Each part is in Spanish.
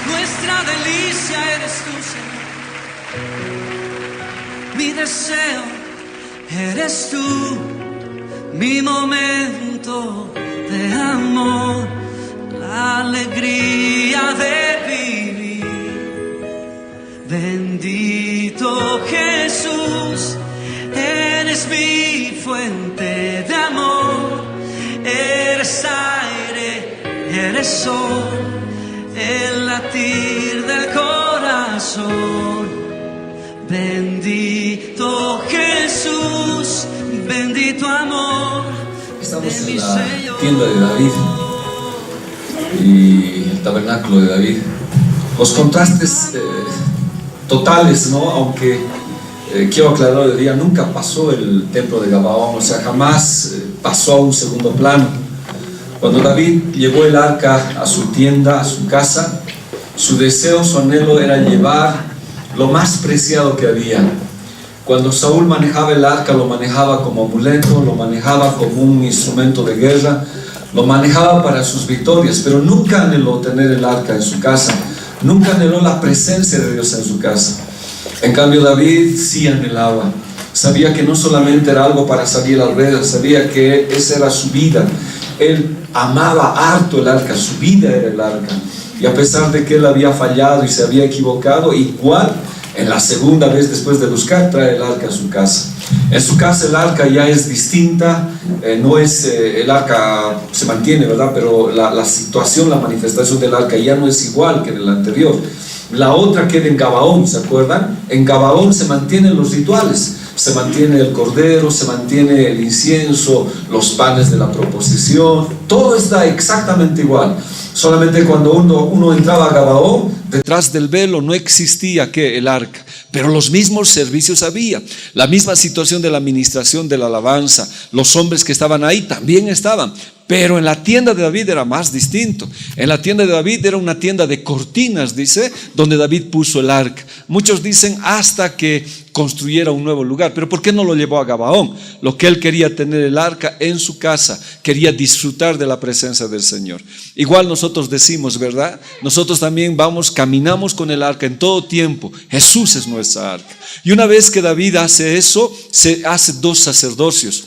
Nuestra delicia eres tú, Señor. Mi deseo eres tú. Mi momento de amor, la alegría de vivir. Bendito Jesús, eres mi fuente de amor. Eres aire, eres sol, el latir del corazón. Bendito Jesús, bendito amor. Estamos en la tienda de David y el tabernáculo de David. Los contrastes totales, ¿no? Aunque quiero aclarar hoy día, nunca pasó el templo de Gabaón, o sea, jamás pasó a un segundo plano. Cuando David llevó el arca a su tienda, a su casa, su deseo, su anhelo era llevar lo más preciado que había. Cuando Saúl manejaba el arca, lo manejaba como amuleto, lo manejaba como un instrumento de guerra, lo manejaba para sus victorias, pero nunca anheló tener el arca en su casa, nunca anheló la presencia de Dios en su casa. En cambio, David sí anhelaba, sabía que no solamente era algo para salir al rey, sabía que esa era su vida. Él amaba harto el arca, su vida era el arca. Y a pesar de que él había fallado y se había equivocado, igual en la segunda vez después de buscar trae el arca a su casa. En su casa el arca ya es distinta, no es el arca se mantiene, ¿verdad? Pero la situación, la manifestación del arca ya no es igual que en el anterior. La otra queda en Gabaón, ¿se acuerdan? En Gabaón se mantienen los rituales, se mantiene el cordero, se mantiene el incienso, los panes de la proposición, todo está exactamente igual. Solamente cuando uno entraba a Gabaón, detrás del velo no existía el arca, pero los mismos servicios había, la misma situación de la administración de la alabanza, los hombres que estaban ahí también estaban. Pero en la tienda de David era más distinto. En la tienda de David era una tienda de cortinas, dice, donde David puso el arca. Muchos dicen hasta que construyera un nuevo lugar. Pero ¿por qué no lo llevó a Gabaón? Lo que él quería tener el arca en su casa, quería disfrutar de la presencia del Señor. Igual nosotros decimos, ¿verdad? Nosotros también caminamos con el arca en todo tiempo. Jesús es nuestra arca. Y una vez que David hace eso, se hace dos sacerdocios.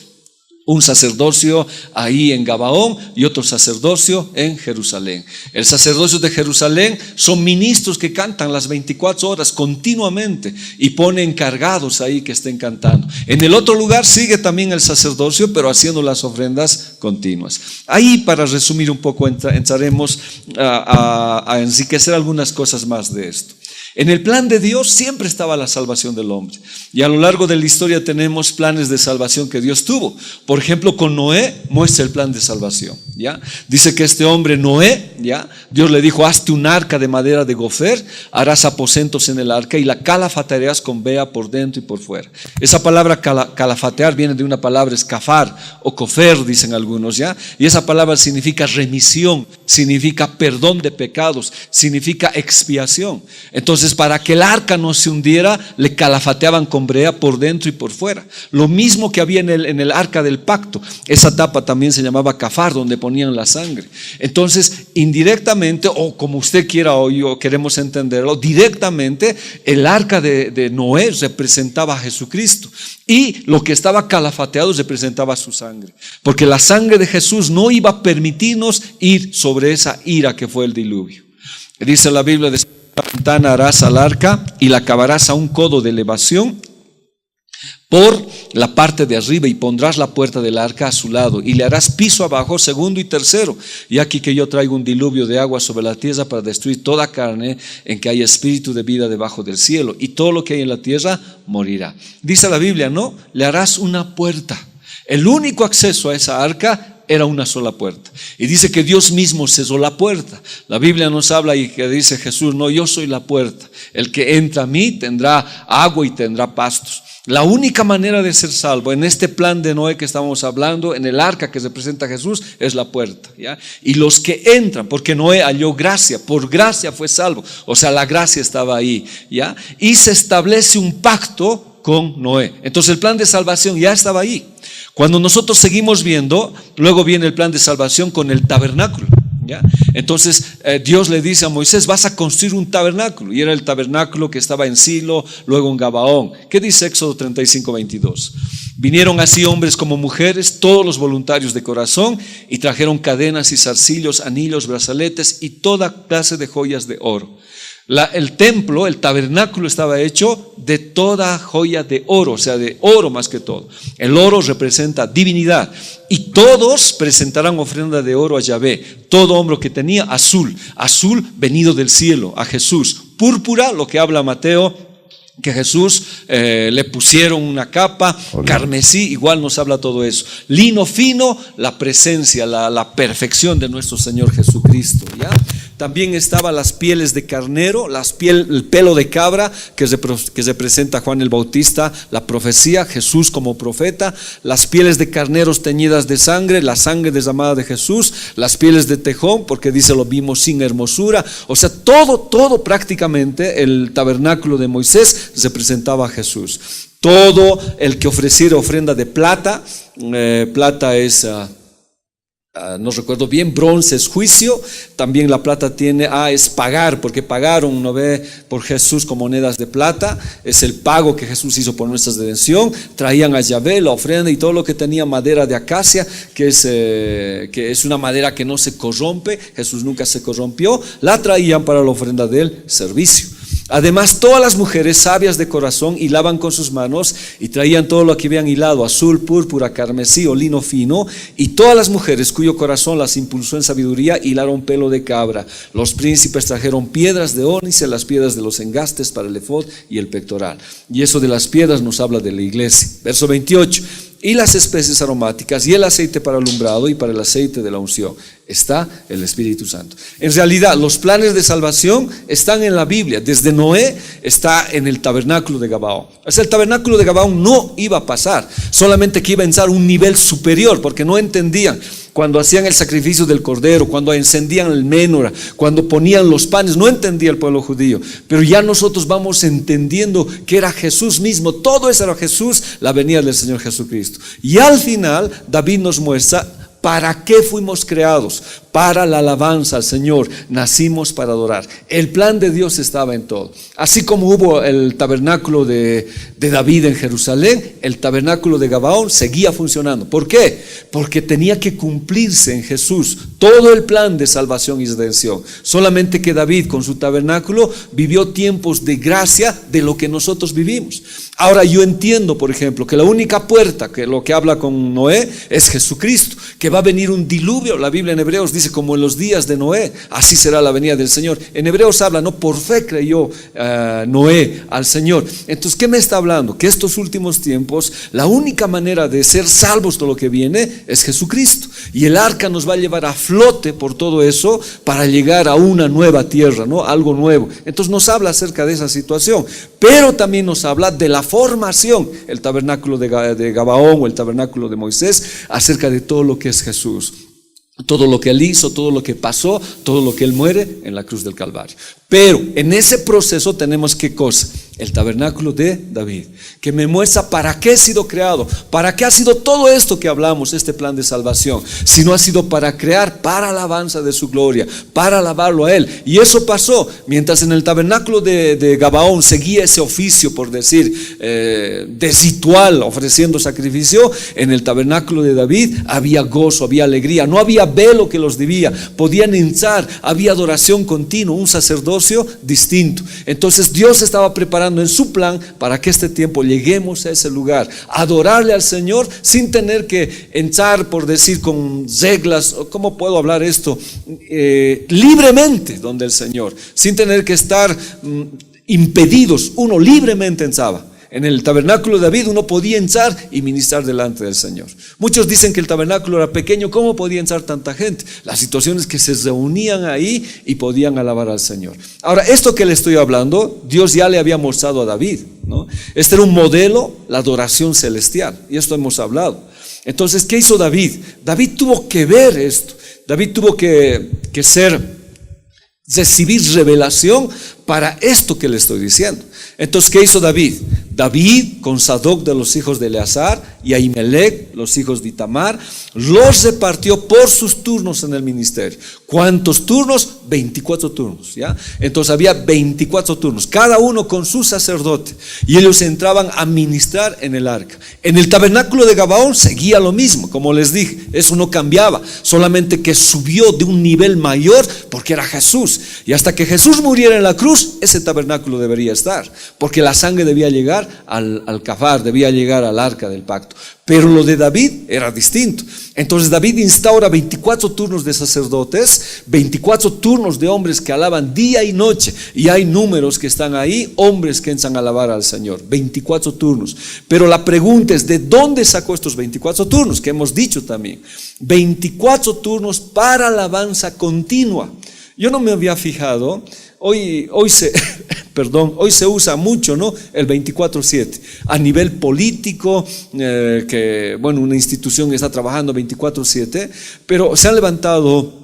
Un sacerdocio ahí en Gabaón y otro sacerdocio en Jerusalén. El sacerdocio de Jerusalén son ministros que cantan las 24 horas continuamente y pone encargados ahí que estén cantando. En el otro lugar sigue también el sacerdocio, pero haciendo las ofrendas continuas. Ahí, para resumir un poco, entraremos a enriquecer algunas cosas más de esto. En el plan de Dios siempre estaba la salvación del hombre. Y a lo largo de la historia tenemos planes de salvación que Dios tuvo. Por ejemplo, con Noé muestra el plan de salvación, ¿ya? Dice que este hombre Noé, ¿ya? Dios le dijo: hazte un arca de madera de gofer, harás aposentos en el arca y la calafatearás con vea por dentro y por fuera. Esa palabra calafatear viene de una palabra escafar o cofer, dicen algunos, ¿ya? Y esa palabra significa remisión, significa perdón de pecados, significa expiación. Entonces, para que el arca no se hundiera, le calafateaban con brea por dentro y por fuera. Lo mismo que había en el arca del pacto. Esa tapa también se llamaba cafar, donde ponían la sangre. Entonces, indirectamente, o como usted quiera o yo queremos entenderlo, directamente, el arca de Noé representaba a Jesucristo. Y lo que estaba calafateado representaba su sangre. Porque la sangre de Jesús no iba a permitirnos ir sobre esa ira que fue el diluvio. Dice la Biblia: de la ventana harás al arca y la acabarás a un codo de elevación por la parte de arriba y pondrás la puerta del arca a su lado y le harás piso abajo, segundo y tercero. Y aquí que yo traigo un diluvio de agua sobre la tierra para destruir toda carne en que haya espíritu de vida debajo del cielo, y todo lo que hay en la tierra morirá. Dice la Biblia, ¿no? Le harás una puerta. El único acceso a esa arca era una sola puerta. Y dice que Dios mismo cerró la puerta. La Biblia nos habla y que dice Jesús: no, yo soy la puerta. El que entra a mí tendrá agua y tendrá pastos. La única manera de ser salvo en este plan de Noé que estamos hablando, en el arca que representa a Jesús, es la puerta, ¿ya? Y los que entran, porque Noé halló gracia, por gracia fue salvo, o sea, la gracia estaba ahí, ¿ya? Y se establece un pacto con Noé. Entonces el plan de salvación ya estaba ahí. Cuando nosotros seguimos viendo, luego viene el plan de salvación con el tabernáculo, ¿ya? Entonces Dios le dice a Moisés: vas a construir un tabernáculo. Y era el tabernáculo que estaba en Silo, luego en Gabaón. ¿Qué dice Éxodo 35:22? Vinieron así hombres como mujeres, todos los voluntarios de corazón, y trajeron cadenas y zarcillos, anillos, brazaletes y toda clase de joyas de oro. El templo, el tabernáculo, estaba hecho de toda joya de oro, o sea, de oro más que todo. El oro representa divinidad, y todos presentarán ofrenda de oro a Yahvé. Todo hombre que tenía azul venido del cielo, a Jesús. Púrpura, lo que habla Mateo, que Jesús le pusieron una capa, carmesí, igual nos habla todo eso. Lino fino, la presencia, la perfección de nuestro Señor Jesucristo, ¿ya? También estaban las pieles de carnero, el pelo de cabra que representa a Juan el Bautista, la profecía, Jesús como profeta, las pieles de carneros teñidas de sangre, la sangre derramada de Jesús, las pieles de tejón, porque dice: lo vimos sin hermosura. O sea, todo prácticamente el tabernáculo de Moisés representaba a Jesús. Todo el que ofreciera ofrenda de plata, plata es... no recuerdo bien, bronce es juicio, también la plata es pagar, porque pagaron, ¿no ve?, por Jesús con monedas de plata, es el pago que Jesús hizo por nuestra redención. Traían a Yahvé la ofrenda y todo lo que tenía madera de acacia, que es una madera que no se corrompe, Jesús nunca se corrompió, la traían para la ofrenda del servicio. Además, todas las mujeres sabias de corazón hilaban con sus manos y traían todo lo que habían hilado: azul, púrpura, carmesí o lino fino. Y todas las mujeres cuyo corazón las impulsó en sabiduría hilaron pelo de cabra. Los príncipes trajeron piedras de ónice, las piedras de los engastes para el efod y el pectoral. Y eso de las piedras nos habla de la iglesia. Verso 28. Y las especies aromáticas y el aceite para alumbrado y para el aceite de la unción. Está el Espíritu Santo. En realidad, los planes de salvación están en la Biblia. Desde Noé está en el tabernáculo de Gabaón. O sea, el tabernáculo de Gabaón no iba a pasar, solamente que iba a entrar un nivel superior, porque no entendían. Cuando hacían el sacrificio del cordero, cuando encendían el menorá, cuando ponían los panes, no entendía el pueblo judío. Pero ya nosotros vamos entendiendo que era Jesús mismo. Todo eso era Jesús, la venida del Señor Jesucristo. Y al final David nos muestra para qué fuimos creados: para la alabanza al Señor, nacimos para adorar. El plan de Dios estaba en todo. Así como hubo el tabernáculo de David en Jerusalén, el tabernáculo de Gabaón seguía funcionando. ¿Por qué? Porque tenía que cumplirse en Jesús todo el plan de salvación y redención. Solamente que David con su tabernáculo vivió tiempos de gracia de lo que nosotros vivimos. Ahora yo entiendo, por ejemplo, que la única puerta, que lo que habla con Noé, es Jesucristo, que va a venir un diluvio. La Biblia en Hebreos dice: como en los días de Noé, así será la venida del Señor. En Hebreos habla, no, por fe creyó Noé al Señor. Entonces, ¿qué me está hablando? Que estos últimos tiempos, la única manera de ser salvos de lo que viene es Jesucristo. Y el arca nos va a llevar a flote por todo eso para llegar a una nueva tierra, ¿no? Algo nuevo. Entonces nos habla acerca de esa situación, pero también nos habla de la formación, el tabernáculo de Gabaón o el tabernáculo de Moisés, acerca de todo lo que es Jesús. Todo lo que Él hizo, todo lo que pasó, todo lo que Él muere en la cruz del Calvario. Pero en ese proceso tenemos ¿qué cosa? El tabernáculo de David, que me muestra para qué he sido creado, para qué ha sido todo esto que hablamos, este plan de salvación. Si no ha sido para crear, para alabanza de su gloria, para alabarlo a Él. Y eso pasó mientras en el tabernáculo de Gabaón seguía ese oficio, por decir, de ritual, ofreciendo sacrificio. En el tabernáculo de David había gozo, había alegría, no había velo que los dividía, podían entrar, había adoración continua, un sacerdocio distinto. Entonces Dios estaba preparando en su plan para que este tiempo lleguemos a ese lugar, adorarle al Señor sin tener que entrar, por decir, con reglas. ¿Cómo puedo hablar esto? Libremente donde el Señor, sin tener que estar impedidos. Uno libremente entraba. En el tabernáculo de David uno podía entrar y ministrar delante del Señor. Muchos dicen que el tabernáculo era pequeño. ¿Cómo podía entrar tanta gente? Las situaciones que se reunían ahí y podían alabar al Señor. Ahora, esto que le estoy hablando, Dios ya le había mostrado a David, ¿no? Este era un modelo, la adoración celestial, y esto hemos hablado. Entonces, ¿qué hizo David? David tuvo que ver esto. David tuvo que recibir revelación para esto que le estoy diciendo. Entonces, ¿qué hizo David? David con Sadoc de los hijos de Eleazar y Ahimelech, los hijos de Itamar, los repartió por sus turnos en el ministerio. ¿Cuántos turnos? 24 turnos, ¿ya? Entonces había 24 turnos, cada uno con su sacerdote, y ellos entraban a ministrar en el arca. En el tabernáculo de Gabaón seguía lo mismo, como les dije, eso no cambiaba, solamente que subió de un nivel mayor porque era Jesús, y hasta que Jesús muriera en la cruz, ese tabernáculo debería estar, porque la sangre debía llegar al Cafar, debía llegar al arca del pacto. Pero lo de David era distinto. Entonces David instaura 24 turnos de sacerdotes, 24 turnos de hombres que alaban día y noche, y hay números que están ahí, hombres que entran a alabar al Señor, 24 turnos. Pero la pregunta es, ¿de dónde sacó estos 24 turnos? Que hemos dicho también, 24 turnos para alabanza continua. Yo no me había fijado, hoy se usa mucho, ¿no? El 24/7 a nivel político, que bueno, una institución está trabajando 24/7, pero se han levantado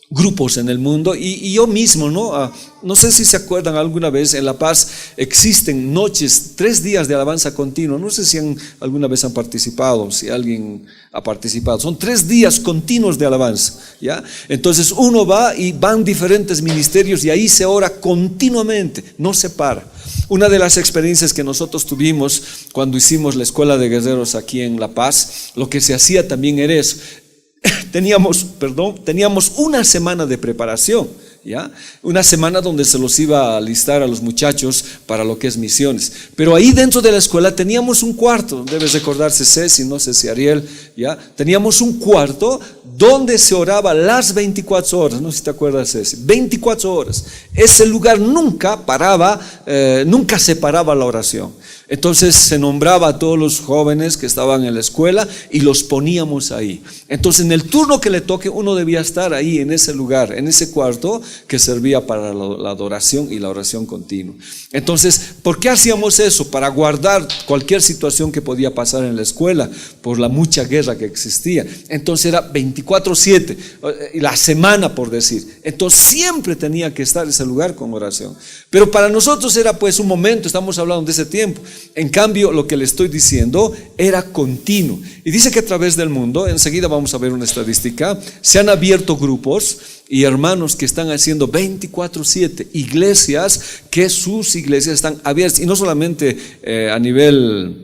grupos en el mundo, y yo mismo, no sé si se acuerdan, alguna vez en La Paz existen noches, 3 días de alabanza continua. No sé si alguna vez han participado, si alguien ha participado. Son 3 días continuos de alabanza, ¿ya? Entonces uno va y van diferentes ministerios y ahí se ora continuamente, no se para. Una de las experiencias que nosotros tuvimos cuando hicimos la escuela de guerreros aquí en La Paz, lo que se hacía también era eso. Teníamos una semana de preparación, ¿ya? Una semana donde se los iba a alistar a los muchachos para lo que es misiones. Pero ahí dentro de la escuela teníamos un cuarto, debes recordarse Ceci, no sé si Ariel, ¿ya? Teníamos un cuarto donde se oraba las 24 horas, no sé si te acuerdas Ceci, 24 horas. Ese lugar nunca se paraba la oración. Entonces se nombraba a todos los jóvenes que estaban en la escuela y los poníamos ahí. Entonces en el turno que le toque uno debía estar ahí en ese lugar, en ese cuarto que servía para la adoración y la oración continua. Entonces, ¿por qué hacíamos eso? Para guardar cualquier situación que podía pasar en la escuela por la mucha guerra que existía. Entonces era 24/7, la semana por decir. Entonces siempre tenía que estar ese lugar con oración. Pero para nosotros era pues un momento, estamos hablando de ese tiempo. En cambio, lo que le estoy diciendo era continuo. Y dice que a través del mundo, enseguida vamos a ver una estadística, se han abierto grupos y hermanos que están haciendo 24/7, iglesias que sus iglesias están abiertas, y no solamente a nivel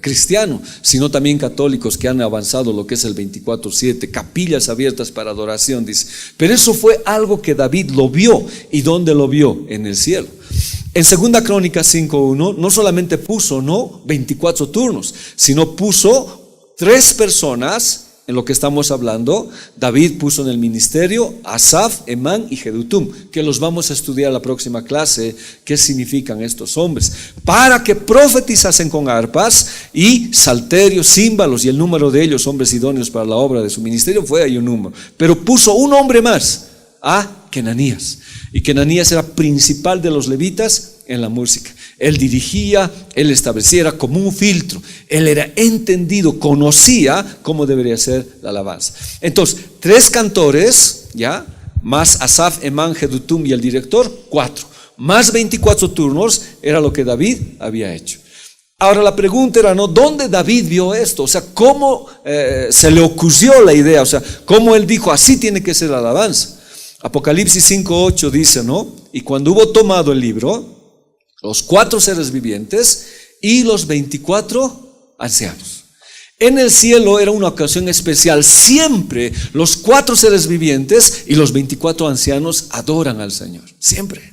cristiano, sino también católicos que han avanzado lo que es el 24/7, capillas abiertas para adoración, dice. Pero eso fue algo que David lo vio. ¿Y dónde lo vio? En el cielo. En 2 Crónicas 5:1 no solamente puso 24 turnos, sino puso 3 personas. En lo que estamos hablando, David puso en el ministerio Asaf, Emán y Jedutum, que los vamos a estudiar la próxima clase, qué significan estos hombres, para que profetizasen con arpas y salterios, címbalos, y el número de ellos, hombres idóneos para la obra de su ministerio, fue ahí un número. Pero puso un hombre más, a Kenanías, y Kenanías era principal de los levitas en la música. Él dirigía, él establecía, era como un filtro. Él era entendido, conocía cómo debería ser la alabanza. Entonces, 3 cantores, ¿ya? Más Asaf, Emán, Jedutum y el director, 4. Más 24 turnos era lo que David había hecho. Ahora la pregunta era, ¿dónde David vio esto? O sea, ¿cómo se le ocurrió la idea? O sea, ¿cómo él dijo, así tiene que ser la alabanza? Apocalipsis 5:8 dice, y cuando hubo tomado el libro, los 4 seres vivientes y los 24 ancianos. En el cielo era una ocasión especial. Siempre los 4 seres vivientes y los 24 ancianos adoran al Señor. Siempre.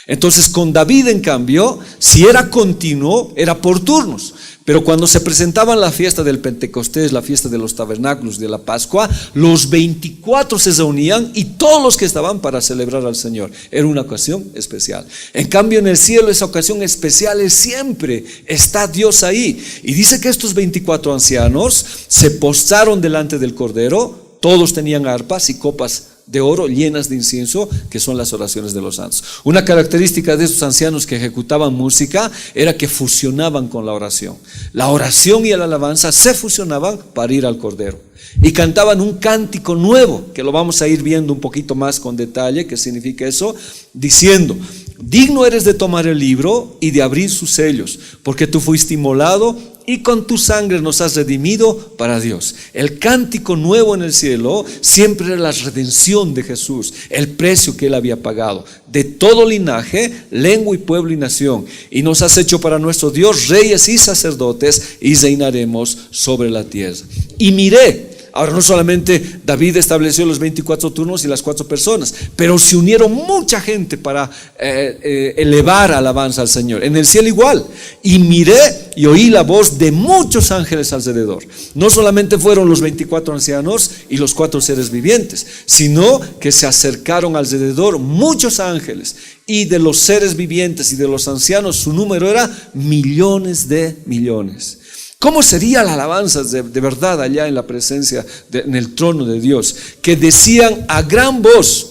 Entonces con David, en cambio, si era continuo, era por turnos. Pero cuando se presentaban la fiesta del Pentecostés, la fiesta de los tabernáculos, de la Pascua, los 24 se reunían y todos los que estaban para celebrar al Señor. Era una ocasión especial. En cambio en el cielo esa ocasión especial es siempre, está Dios ahí. Y dice que estos 24 ancianos se postraron delante del Cordero, todos tenían arpas y copas de oro llenas de incienso, que son las oraciones de los santos. Una característica de estos ancianos que ejecutaban música era que fusionaban con la oración. La oración y la alabanza se fusionaban para ir al Cordero. Y cantaban un cántico nuevo, que lo vamos a ir viendo un poquito más con detalle, qué significa eso, diciendo: digno eres de tomar el libro y de abrir sus sellos, porque tú fuiste inmolado y con tu sangre nos has redimido para Dios. El cántico nuevo en el cielo siempre era la redención de Jesús, el precio que Él había pagado, de todo linaje, lengua y pueblo y nación. Y nos has hecho para nuestro Dios reyes y sacerdotes, y reinaremos sobre la tierra. Y miré. Ahora, no solamente David estableció los 24 turnos y las 4 personas, pero se unieron mucha gente para elevar alabanza al Señor. En el cielo igual. Y miré y oí la voz de muchos ángeles alrededor. No solamente fueron los 24 ancianos y los 4 seres vivientes, sino que se acercaron alrededor muchos ángeles. Y de los seres vivientes y de los ancianos, su número era millones de millones. ¿Cómo sería la alabanza de verdad allá en la presencia, en el trono de Dios? Que decían a gran voz: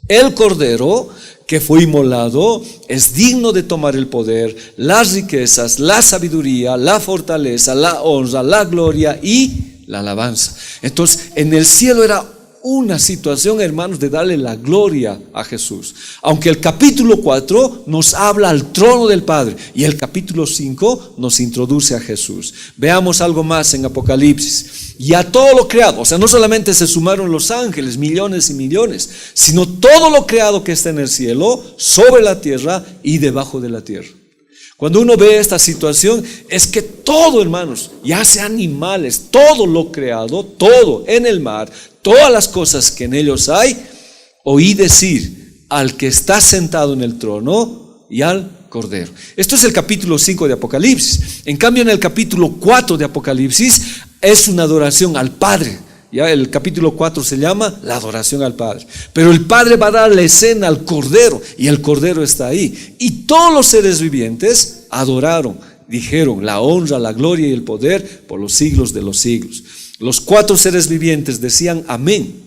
el Cordero que fue inmolado es digno de tomar el poder, las riquezas, la sabiduría, la fortaleza, la honra, la gloria y la alabanza. Entonces, en el cielo era una situación, hermanos, de darle la gloria a Jesús. Aunque el capítulo 4 nos habla al trono del Padre y el capítulo 5 nos introduce a Jesús. Veamos algo más en Apocalipsis. Y a todo lo creado, o sea, no solamente se sumaron los ángeles, millones y millones, sino todo lo creado que está en el cielo, sobre la tierra y debajo de la tierra. Cuando uno ve esta situación, es que todo, hermanos, ya sea animales, todo lo creado, todo en el mar, todas las cosas que en ellos hay, oí decir al que está sentado en el trono y al Cordero. Esto es el capítulo 5 de Apocalipsis. En cambio, en el capítulo 4 de Apocalipsis es una adoración al Padre. Ya el capítulo 4 se llama la adoración al Padre. Pero el Padre va a dar la escena al Cordero y el Cordero está ahí. Y todos los seres vivientes adoraron, dijeron: la honra, la gloria y el poder por los siglos de los siglos. Los 4 seres vivientes decían amén.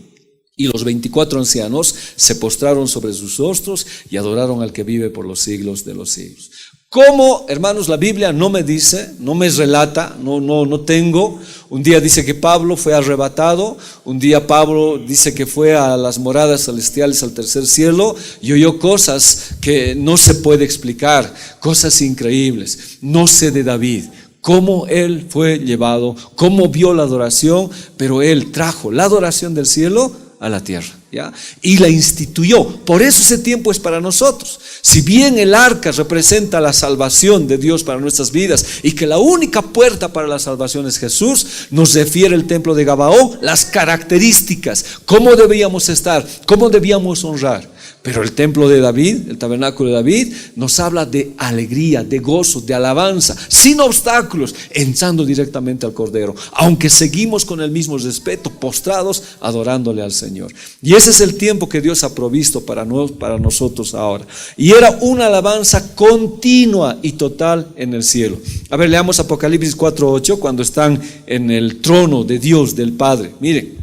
Y los 24 ancianos se postraron sobre sus rostros y adoraron al que vive por los siglos de los siglos. ¿Cómo, hermanos? La Biblia no me dice, no me relata, no tengo. Un día dice que Pablo fue arrebatado, un día Pablo dice que fue a las moradas celestiales, al tercer cielo, y oyó cosas que no se puede explicar, cosas increíbles. No sé de David, cómo él fue llevado, cómo vio la adoración, pero él trajo la adoración del cielo a la tierra, ¿ya? Y la instituyó. Por eso ese tiempo es para nosotros. Si bien el arca representa la salvación de Dios para nuestras vidas y que la única puerta para la salvación es Jesús, nos refiere el templo de Gabaón las características, cómo debíamos estar, cómo debíamos honrar. Pero el templo de David, el tabernáculo de David, nos habla de alegría, de gozo, de alabanza, sin obstáculos, entrando directamente al Cordero, aunque seguimos con el mismo respeto, postrados, adorándole al Señor. Y ese es el tiempo que Dios ha provisto para nosotros ahora. Y era una alabanza continua y total en el cielo. A ver, leamos Apocalipsis 4:8, cuando están en el trono de Dios, del Padre. Miren,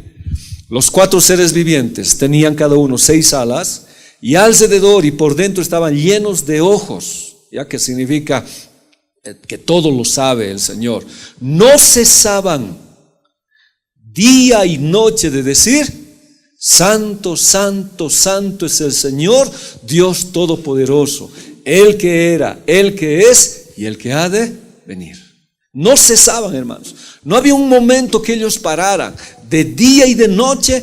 los 4 seres vivientes tenían cada uno 6 alas, y alrededor y por dentro estaban llenos de ojos, ya que significa que todo lo sabe el Señor. No cesaban día y noche de decir: santo, santo, santo es el Señor, Dios Todopoderoso, el que era, el que es y el que ha de venir. No cesaban, hermanos. No había un momento que ellos pararan. De día y de noche,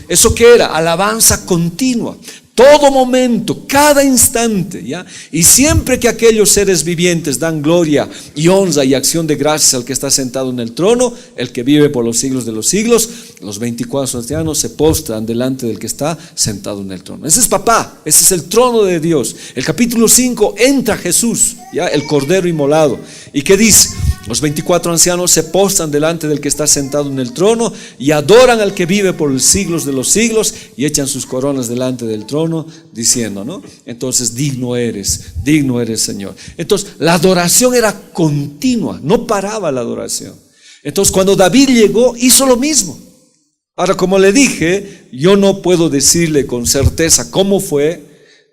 ¿eso qué era? Alabanza continua. Todo momento, cada instante, ¿ya? Y siempre que aquellos seres vivientes dan gloria y honra y acción de gracias al que está sentado en el trono, el que vive por los siglos de los siglos, los 24 ancianos se postran delante del que está sentado en el trono. Ese es papá, ese es el trono de Dios. El capítulo 5 entra Jesús, ¿ya? El Cordero inmolado. ¿Y qué dice? Los 24 ancianos se postran delante del que está sentado en el trono y adoran al que vive por los siglos de los siglos y echan sus coronas delante del trono diciendo, ¿no? Entonces, digno eres, Señor. Entonces, la adoración era continua, no paraba la adoración. Entonces, cuando David llegó, hizo lo mismo. Ahora, como le dije, yo no puedo decirle con certeza cómo fue,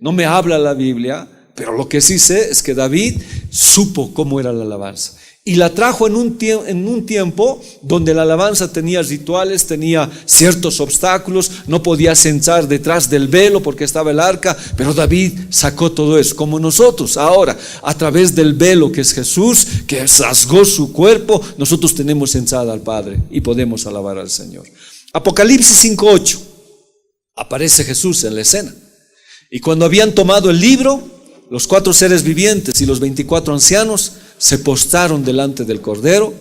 no me habla la Biblia, pero lo que sí sé es que David supo cómo era la alabanza. Y la trajo en un tiempo donde la alabanza tenía rituales, tenía ciertos obstáculos, no podía sentar detrás del velo porque estaba el arca, pero David sacó todo eso, como nosotros ahora, a través del velo que es Jesús, que rasgó su cuerpo, nosotros tenemos entrada al Padre y podemos alabar al Señor. Apocalipsis 5:8, aparece Jesús en la escena. Y cuando habían tomado el libro, los 4 seres vivientes y los 24 ancianos se postraron delante del Cordero.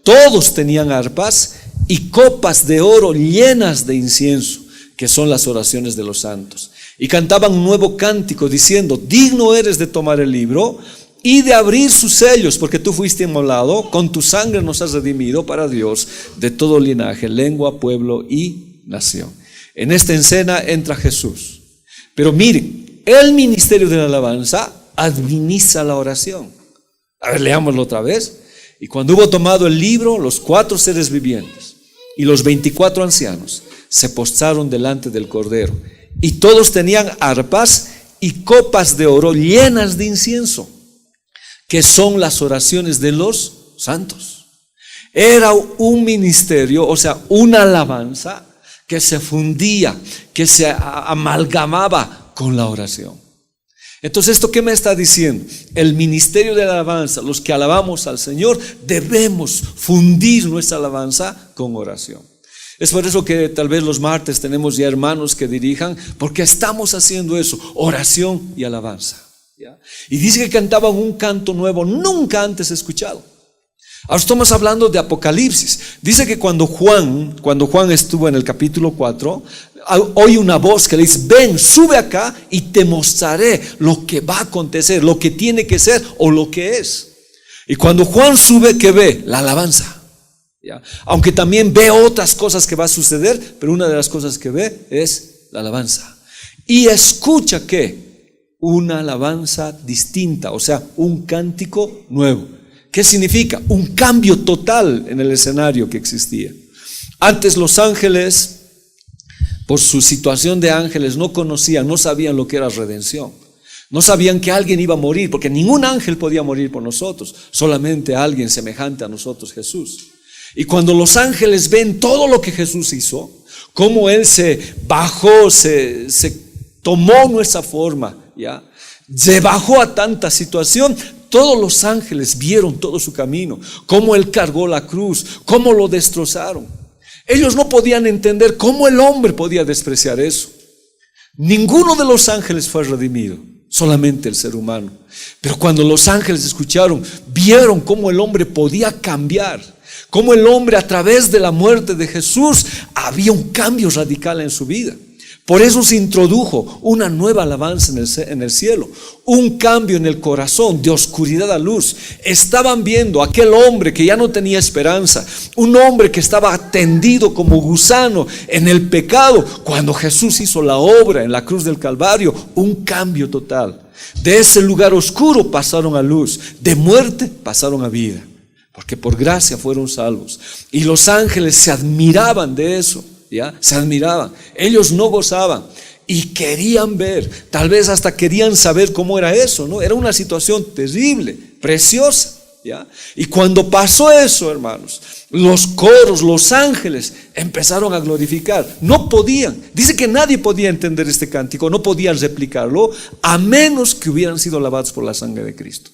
Todos tenían arpas y copas de oro llenas de incienso, que son las oraciones de los santos. Y cantaban un nuevo cántico diciendo: digno eres de tomar el libro y de abrir sus sellos, porque tú fuiste inmolado, con tu sangre nos has redimido para Dios de todo linaje, lengua, pueblo y nación. En esta escena entra Jesús. Pero miren, el ministerio de la alabanza administra la oración. A ver, leámoslo otra vez. Y cuando hubo tomado el libro, los 4 seres vivientes y los 24 ancianos se postraron delante del Cordero. Y todos tenían arpas y copas de oro llenas de incienso, que son las oraciones de los santos. Era un ministerio, o sea, una alabanza que se fundía, que se amalgamaba con la oración. Entonces, ¿esto qué me está diciendo? El ministerio de la alabanza, los que alabamos al Señor, debemos fundir nuestra alabanza con oración. Es por eso que tal vez los martes tenemos ya hermanos que dirijan, porque estamos haciendo eso, oración y alabanza, ¿ya? Y dice que cantaban un canto nuevo, nunca antes escuchado. Ahora estamos hablando de Apocalipsis. Dice que cuando Juan estuvo en el capítulo 4, oye una voz que le dice: ven, sube acá y te mostraré lo que va a acontecer, lo que tiene que ser o lo que es. Y cuando Juan sube, ¿qué ve? La alabanza, ¿ya? Aunque también ve otras cosas que va a suceder, pero una de las cosas que ve es la alabanza. Y escucha que una alabanza distinta, o sea, un cántico nuevo. ¿Qué significa? Un cambio total en el escenario que existía. Antes los ángeles, por su situación de ángeles, no conocían, no sabían lo que era redención. No sabían que alguien iba a morir, porque ningún ángel podía morir por nosotros, solamente alguien semejante a nosotros, Jesús. Y cuando los ángeles ven todo lo que Jesús hizo, cómo Él se bajó, se tomó nuestra forma, ¿ya? Se bajó a tanta situación. Todos los ángeles vieron todo su camino, cómo Él cargó la cruz, cómo lo destrozaron. Ellos no podían entender cómo el hombre podía despreciar eso. Ninguno de los ángeles fue redimido, solamente el ser humano. Pero cuando los ángeles escucharon, vieron cómo el hombre podía cambiar, cómo el hombre a través de la muerte de Jesús había un cambio radical en su vida. Por eso se introdujo una nueva alabanza en el cielo, un cambio en el corazón, de oscuridad a luz. Estaban viendo a aquel hombre que ya no tenía esperanza, un hombre que estaba tendido como gusano en el pecado. Cuando Jesús hizo la obra en la cruz del Calvario, un cambio total. De ese lugar oscuro pasaron a luz, de muerte pasaron a vida, porque por gracia fueron salvos. Y los ángeles se admiraban de eso. ¿Ya? Se admiraban, ellos no gozaban y querían ver, tal vez hasta querían saber cómo era eso, ¿no? Era una situación terrible, preciosa, ¿ya? Y cuando pasó eso, hermanos, los coros, los ángeles empezaron a glorificar. No podían, dice que nadie podía entender este cántico, no podían replicarlo, a menos que hubieran sido lavados por la sangre de Cristo.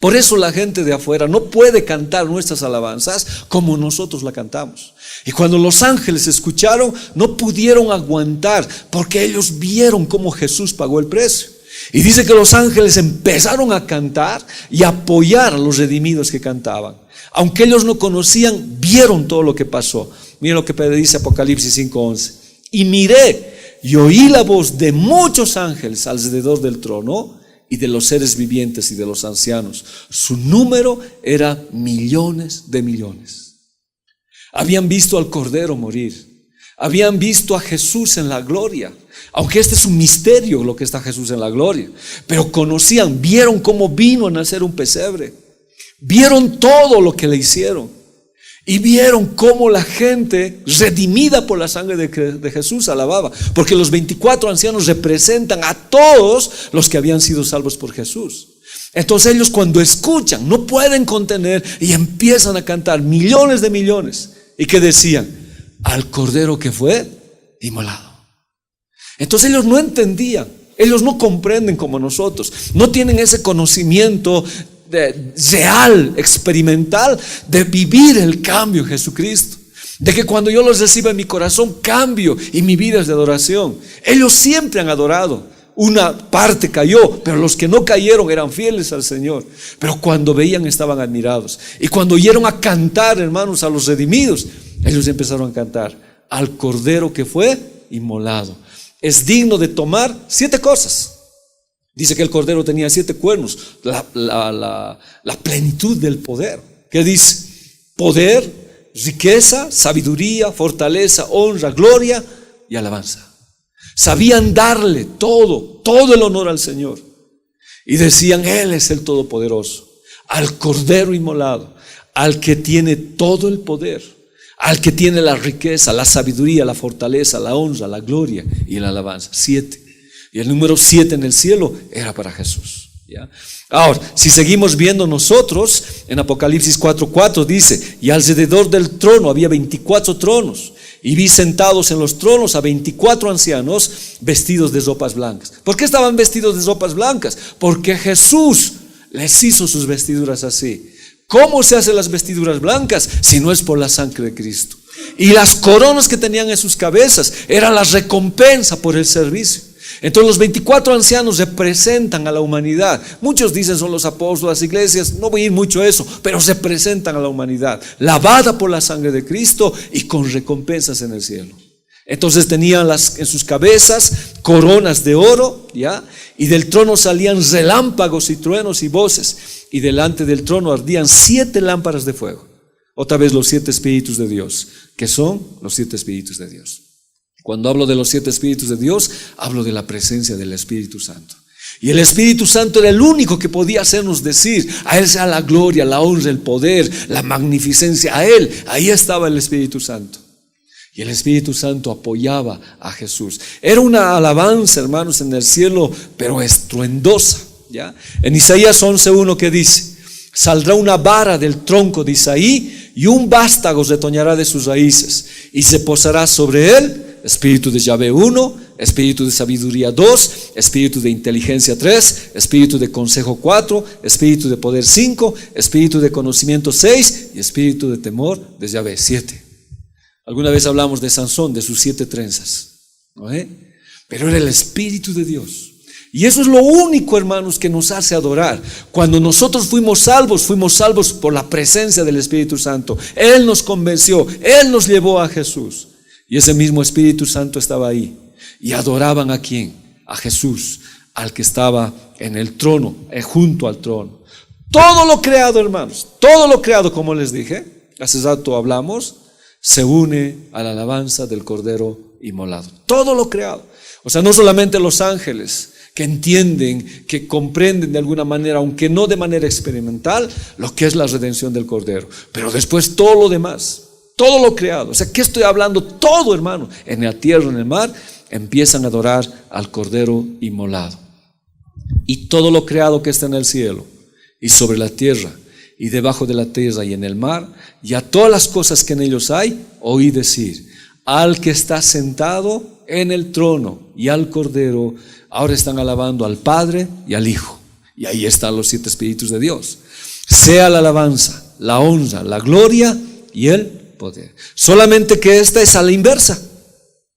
Por eso la gente de afuera no puede cantar nuestras alabanzas como nosotros la cantamos. Y cuando los ángeles escucharon, no pudieron aguantar, porque ellos vieron cómo Jesús pagó el precio. Y dice que los ángeles empezaron a cantar y a apoyar a los redimidos que cantaban. Aunque ellos no conocían, vieron todo lo que pasó. Miren lo que dice Apocalipsis 5:11. Y miré y oí la voz de muchos ángeles alrededor del trono y de los seres vivientes y de los ancianos. Su número era millones de millones. Habían visto al Cordero morir, habían visto a Jesús en la gloria, aunque este es un misterio lo que está Jesús en la gloria, pero conocían, vieron cómo vino a nacer un pesebre, vieron todo lo que le hicieron y vieron cómo la gente redimida por la sangre de Jesús alababa, porque los 24 ancianos representan a todos los que habían sido salvos por Jesús. Entonces ellos cuando escuchan no pueden contener y empiezan a cantar millones de millones. ¿Y qué decían? Al cordero que fue inmolado. Entonces ellos no entendían, ellos no comprenden como nosotros, no tienen ese conocimiento real, experimental, de vivir el cambio en Jesucristo. De que cuando yo los reciba en mi corazón, cambio y mi vida es de adoración. Ellos siempre han adorado. Una parte cayó, pero los que no cayeron eran fieles al Señor. Pero cuando veían estaban admirados. Y cuando oyeron a cantar, hermanos, a los redimidos, ellos empezaron a cantar al cordero que fue inmolado. Es digno de tomar 7 cosas. Dice que el cordero tenía 7 cuernos, la plenitud del poder. ¿Qué dice? Poder, riqueza, sabiduría, fortaleza, honra, gloria y alabanza. Sabían darle todo el honor al Señor. Y decían, Él es el Todopoderoso, al cordero inmolado, al que tiene todo el poder, al que tiene la riqueza, la sabiduría, la fortaleza, la honra, la gloria y la alabanza. 7. Y el número 7 en el cielo era para Jesús. ¿Ya? Ahora, si seguimos viendo nosotros, en Apocalipsis 4:4 dice, y alrededor del trono había 24 tronos, y vi sentados en los tronos a 24 ancianos vestidos de ropas blancas. ¿Por qué estaban vestidos de ropas blancas? Porque Jesús les hizo sus vestiduras así. ¿Cómo se hacen las vestiduras blancas? Si no es por la sangre de Cristo. Y las coronas que tenían en sus cabezas eran la recompensa por el servicio. Entonces los 24 ancianos representan a la humanidad. Muchos dicen son los apóstoles, las iglesias, no voy a ir mucho a eso, pero representan a la humanidad, lavada por la sangre de Cristo y con recompensas en el cielo. Entonces tenían en sus cabezas coronas de oro, ¿ya? Y del trono salían relámpagos y truenos y voces, y delante del trono ardían 7 lámparas de fuego. Otra vez los 7 espíritus de Dios, que son los 7 espíritus de Dios. Cuando hablo de los 7 espíritus de Dios, hablo de la presencia del Espíritu Santo. Y el Espíritu Santo era el único que podía hacernos decir, a Él sea la gloria, la honra, el poder, la magnificencia, a Él. Ahí estaba el Espíritu Santo. Y el Espíritu Santo apoyaba a Jesús. Era una alabanza, hermanos, en el cielo, pero estruendosa, ¿ya? En Isaías 11:1 que dice, saldrá una vara del tronco de Isaí y un vástago retoñará de sus raíces y se posará sobre él espíritu de Yahvé 1, espíritu de sabiduría 2, espíritu de inteligencia 3, espíritu de consejo 4, espíritu de poder 5, espíritu de conocimiento 6 y espíritu de temor de Yahvé 7. Alguna vez hablamos de Sansón, de sus 7 trenzas, ¿no? Pero era el Espíritu de Dios. Y eso es lo único, hermanos, que nos hace adorar. Cuando nosotros fuimos salvos por la presencia del Espíritu Santo. Él nos convenció, Él nos llevó a Jesús. Y ese mismo Espíritu Santo estaba ahí. Y adoraban ¿a quién? A Jesús, al que estaba en el trono, junto al trono. Todo lo creado, hermanos, todo lo creado, como les dije, hace rato hablamos, se une a la alabanza del Cordero inmolado. Todo lo creado. O sea, no solamente los ángeles, que entienden, que comprenden de alguna manera, aunque no de manera experimental, lo que es la redención del Cordero. Pero después todo lo demás, todo lo creado. O sea, ¿qué estoy hablando? Todo, hermano, en la tierra, en el mar, empiezan a adorar al Cordero inmolado. Y todo lo creado que está en el cielo y sobre la tierra y debajo de la tierra y en el mar, y a todas las cosas que en ellos hay, oí decir, al que está sentado en el trono y al Cordero, ahora están alabando al Padre y al Hijo. Y ahí están los 7 espíritus de Dios. Sea la alabanza, la honra, la gloria y el poder. Solamente que esta es a la inversa,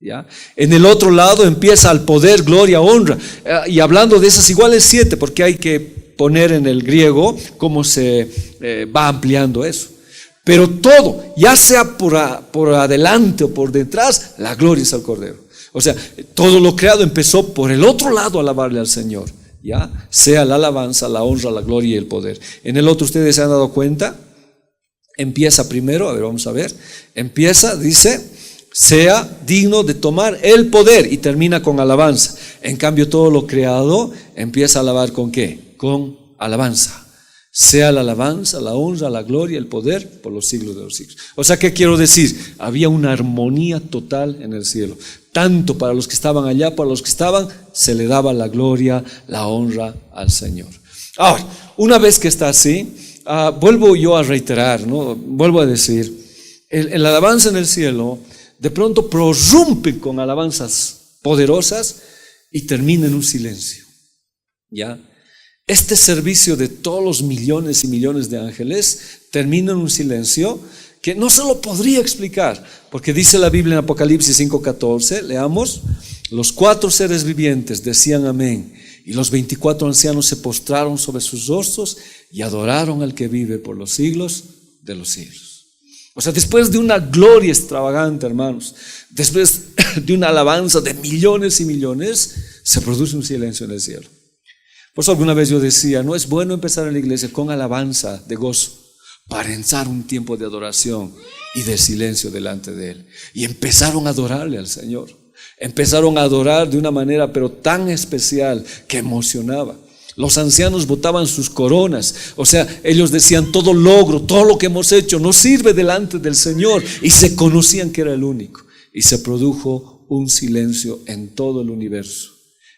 ¿ya? En el otro lado empieza al poder, gloria, honra. Y hablando de esas iguales 7, porque hay que poner en el griego cómo se va ampliando eso. Pero todo, ya sea por adelante o por detrás, la gloria es al Cordero. O sea, todo lo creado empezó por el otro lado a alabarle al Señor, ¿ya? Sea la alabanza, la honra, la gloria y el poder. En el otro, ¿ustedes se han dado cuenta? Empieza primero, a ver, vamos a ver. Empieza, dice, sea digno de tomar el poder, y termina con alabanza. En cambio, todo lo creado empieza a alabar ¿con qué? Con alabanza. Sea la alabanza, la honra, la gloria, el poder por los siglos de los siglos. O sea, ¿qué quiero decir? Había una armonía total en el cielo. Tanto para los que estaban allá, para los que estaban, se le daba la gloria, la honra al Señor. Ahora, una vez que está así, vuelvo yo a reiterar, ¿no? Vuelvo a decir, el alabanza en el cielo de pronto prorrumpe con alabanzas poderosas y termina en un silencio, ¿ya? Este servicio de todos los millones y millones de ángeles termina en un silencio que no se lo podría explicar, porque dice la Biblia en Apocalipsis 5:14, leamos: los 4 seres vivientes decían amén, y los 24 ancianos se postraron sobre sus rostros y adoraron al que vive por los siglos de los siglos. O sea, después de una gloria extravagante, hermanos, después de una alabanza de millones y millones, se produce un silencio en el cielo. Por eso alguna vez yo decía, no es bueno empezar en la iglesia con alabanza de gozo para entrar un tiempo de adoración y de silencio delante de Él. Y empezaron a adorarle al Señor. Empezaron a adorar de una manera pero tan especial que emocionaba. Los ancianos botaban sus coronas, o sea, ellos decían, todo logro, todo lo que hemos hecho nos sirve delante del Señor, y se conocían que era el único. Y se produjo un silencio en todo el universo,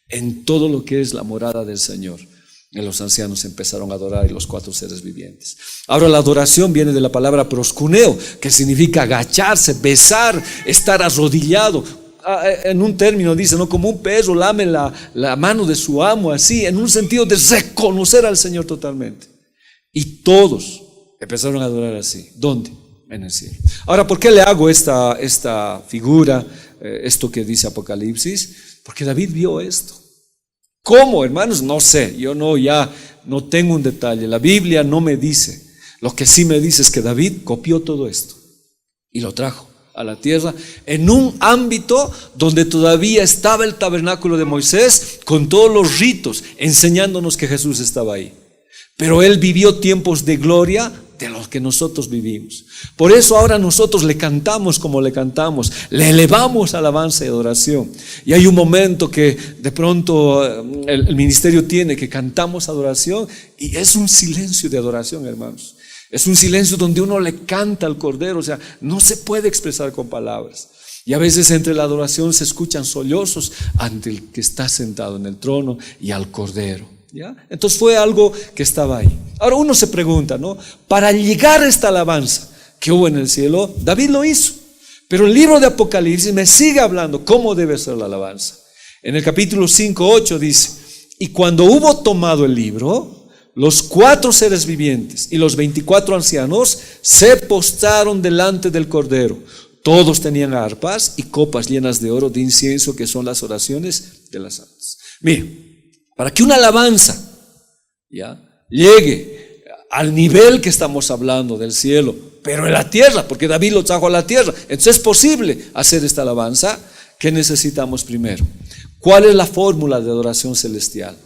en todo lo que es la morada del Señor. Y los ancianos empezaron a adorar, y los 4 seres vivientes. Ahora, la adoración viene de la palabra proscuneo, que significa agacharse, besar, estar arrodillado. En un término dice, ¿no? Como un perro lame la mano de su amo, así, en un sentido de reconocer al Señor totalmente. Y todos empezaron a adorar así. ¿Dónde? En el cielo. Ahora, ¿por qué le hago esta figura, esto que dice Apocalipsis? Porque David vio esto. ¿Cómo, hermanos? No sé, yo ya no tengo un detalle. La Biblia no me dice. Lo que sí me dice es que David copió todo esto y lo trajo a la tierra en un ámbito donde todavía estaba el tabernáculo de Moisés con todos los ritos, enseñándonos que Jesús estaba ahí. Pero él vivió tiempos de gloria de los que nosotros vivimos. Por eso ahora nosotros le cantamos como le cantamos, le elevamos alabanza y adoración. Y hay un momento que de pronto el ministerio tiene que cantamos adoración, y es un silencio de adoración, hermanos. Es un silencio donde uno le canta al Cordero, o sea, no se puede expresar con palabras. Y a veces entre la adoración se escuchan sollozos ante el que está sentado en el trono y al Cordero, ¿ya? Entonces fue algo que estaba ahí. Ahora uno se pregunta, ¿no? Para llegar a esta alabanza que hubo en el cielo, David lo hizo. Pero el libro de Apocalipsis me sigue hablando cómo debe ser la alabanza. En el capítulo 5:8 dice: y cuando hubo tomado el libro, los 4 seres vivientes y los 24 ancianos se postraron delante del Cordero. Todos tenían arpas y copas llenas de oro de incienso, que son las oraciones de las santas. Mire, para que una alabanza llegue al nivel que estamos hablando del cielo, pero en la tierra, porque David lo trajo a la tierra, entonces es posible hacer esta alabanza. ¿Qué necesitamos primero? ¿Cuál es la fórmula de adoración celestial?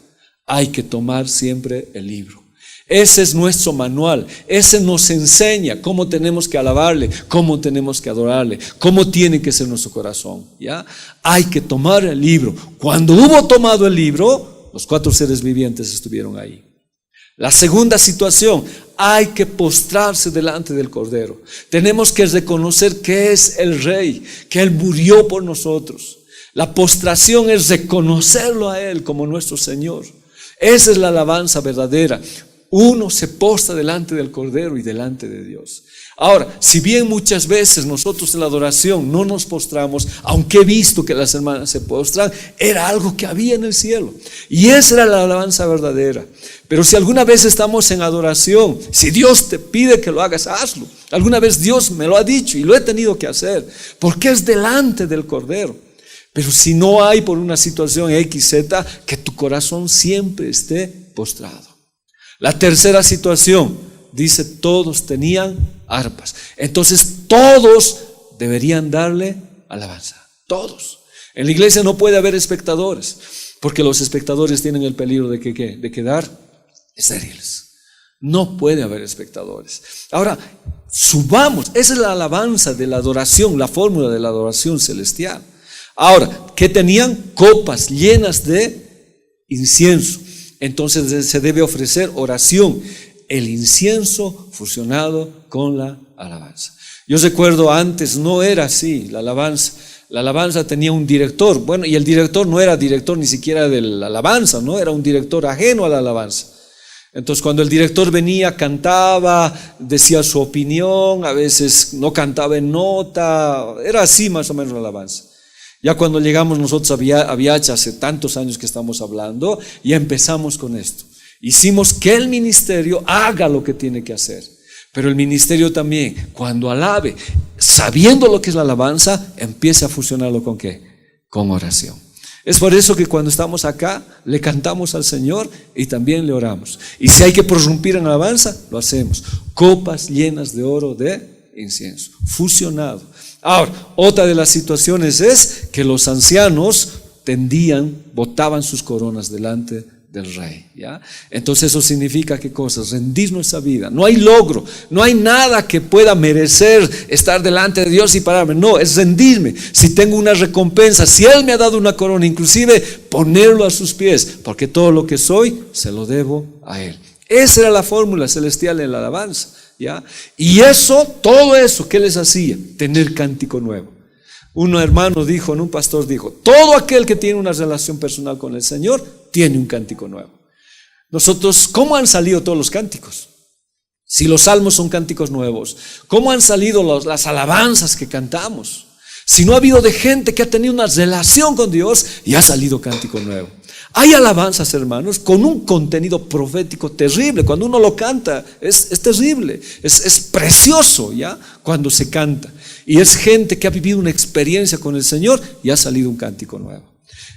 Hay que tomar siempre el libro. Ese es nuestro manual. Ese nos enseña cómo tenemos que alabarle, cómo tenemos que adorarle, cómo tiene que ser nuestro corazón, ¿ya? Hay que tomar el libro. Cuando hubo tomado el libro, los 4 seres vivientes estuvieron ahí. La segunda situación, hay que postrarse delante del Cordero. Tenemos que reconocer que es el Rey, que Él murió por nosotros. La postración es reconocerlo a Él como nuestro Señor. Esa es la alabanza verdadera. Uno se postra delante del Cordero y delante de Dios. Ahora, si bien muchas veces nosotros en la adoración no nos postramos, aunque he visto que las hermanas se postran, era algo que había en el cielo. Y esa era la alabanza verdadera. Pero si alguna vez estamos en adoración, si Dios te pide que lo hagas, hazlo. Alguna vez Dios me lo ha dicho y lo he tenido que hacer, porque es delante del Cordero. Pero si no hay, por una situación XZ, que tu corazón siempre esté postrado. La tercera situación, dice, todos tenían arpas. Entonces todos deberían darle alabanza. Todos. En la iglesia no puede haber espectadores, porque los espectadores tienen el peligro de quedar estériles. No puede haber espectadores. Ahora, subamos. Esa es la alabanza de la adoración, la fórmula de la adoración celestial. Ahora, ¿qué tenían? Copas llenas de incienso. Entonces se debe ofrecer oración, el incienso fusionado con la alabanza. Yo recuerdo antes no era así la alabanza. La alabanza tenía un director, bueno, y el director no era director ni siquiera de la alabanza, ¿no? Era un director ajeno a la alabanza. Entonces cuando el director venía, cantaba, decía su opinión, a veces no cantaba en nota, era así más o menos la alabanza. Ya cuando llegamos nosotros a Viacha, hace tantos años que estamos hablando, ya empezamos con esto. Hicimos que el ministerio haga lo que tiene que hacer. Pero el ministerio también, cuando alabe, sabiendo lo que es la alabanza, empiece a fusionarlo ¿con qué? Con oración. Es por eso que cuando estamos acá, le cantamos al Señor y también le oramos. Y si hay que prorrumpir en alabanza, lo hacemos. Copas llenas de oro de incienso, fusionado. Ahora, otra de las situaciones es que los ancianos botaban sus coronas delante del rey, ¿ya? Entonces eso significa ¿qué cosas? Rendir nuestra vida. No hay logro, no hay nada que pueda merecer estar delante de Dios y pararme. No, es rendirme. Si tengo una recompensa, si Él me ha dado una corona, inclusive ponerlo a sus pies, porque todo lo que soy se lo debo a Él. Esa era la fórmula celestial en la alabanza, ¿ya? Y todo eso, ¿qué les hacía? Tener cántico nuevo. Un hermano dijo, un pastor dijo, todo aquel que tiene una relación personal con el Señor tiene un cántico nuevo. Nosotros, ¿cómo han salido todos los cánticos? Si los salmos son cánticos nuevos, ¿cómo han salido las alabanzas que cantamos? Si no ha habido de gente que ha tenido una relación con Dios y ha salido cántico nuevo. Hay alabanzas, hermanos, con un contenido profético terrible. Cuando uno lo canta, es terrible, es precioso, ¿ya? Cuando se canta. Y es gente que ha vivido una experiencia con el Señor y ha salido un cántico nuevo.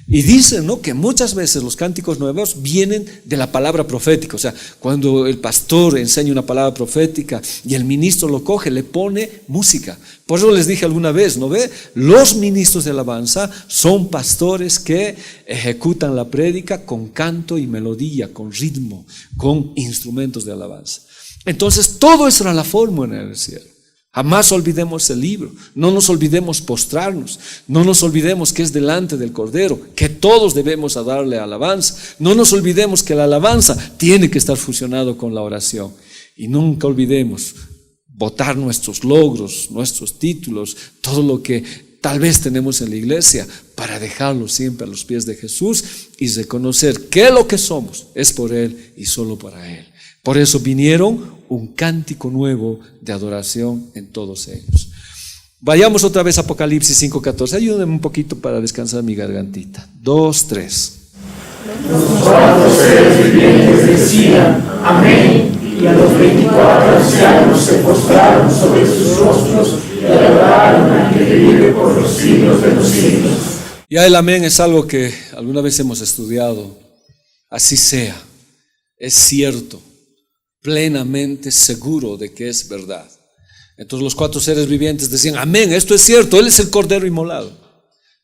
Y dicen, ¿no?, que muchas veces los cánticos nuevos vienen de la palabra profética. O sea, cuando el pastor enseña una palabra profética y el ministro lo coge, le pone música. Por eso les dije alguna vez, ¿no ve? Los ministros de alabanza son pastores que ejecutan la prédica con canto y melodía, con ritmo, con instrumentos de alabanza. Entonces, todo eso era la fórmula en el cielo. Jamás olvidemos el libro, no nos olvidemos postrarnos, no nos olvidemos que es delante del Cordero, que todos debemos darle alabanza, no nos olvidemos que la alabanza tiene que estar fusionado con la oración y nunca olvidemos botar nuestros logros, nuestros títulos, todo lo que tal vez tenemos en la iglesia para dejarlo siempre a los pies de Jesús y reconocer que lo que somos es por Él y solo para Él. Por eso vinieron un cántico nuevo de adoración en todos ellos. Vayamos otra vez a Apocalipsis 5:14. Ayúdenme un poquito para descansar mi gargantita. 2, 3. Los 4 seres vivientes decían amén, y a los 24 ancianos se postraron sobre sus rostros y adoraron al que vive por los siglos de los siglos. Ya el amén es algo que alguna vez hemos estudiado. Así sea, es cierto, plenamente seguro de que es verdad. Entonces los 4 seres vivientes decían amén, esto es cierto, Él es el Cordero inmolado,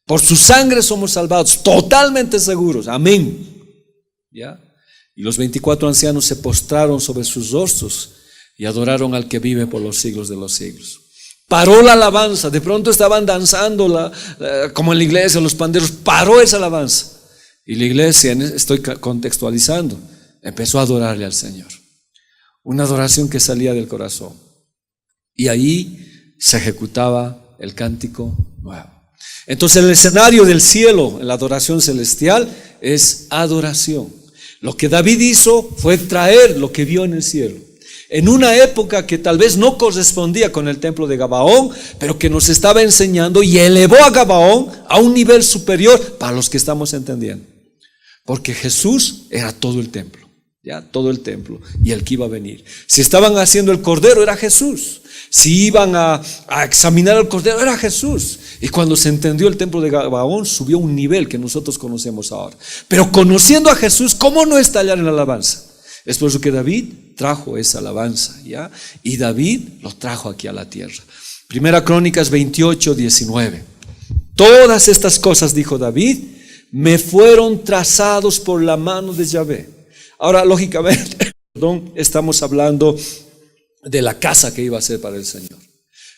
por su sangre somos salvados, totalmente seguros, amén. ¿Ya? Y los 24 ancianos se postraron sobre sus rostros y adoraron al que vive por los siglos de los siglos. Paró la alabanza, de pronto estaban danzando como en la iglesia, los panderos, paró esa alabanza. Y la iglesia, estoy contextualizando, empezó a adorarle al Señor. Una adoración que salía del corazón. Y ahí se ejecutaba el cántico nuevo. Entonces el escenario del cielo, en la adoración celestial, es adoración. Lo que David hizo fue traer lo que vio en el cielo. En una época que tal vez no correspondía con el templo de Gabaón, pero que nos estaba enseñando y elevó a Gabaón a un nivel superior para los que estamos entendiendo. Porque Jesús era todo el templo. Ya, todo el templo y el que iba a venir. Si estaban haciendo el Cordero, era Jesús. Si iban a examinar al Cordero, era Jesús. Y cuando se entendió el templo de Gabaón, subió a un nivel que nosotros conocemos ahora. Pero conociendo a Jesús, ¿cómo no estallar en la alabanza? Es por eso que David trajo esa alabanza, ¿ya? Y David lo trajo aquí a la tierra. Primera Crónicas 28:19. Todas estas cosas, dijo David, me fueron trazados por la mano de Yahvé. Ahora, lógicamente, estamos hablando de la casa que iba a ser para el Señor.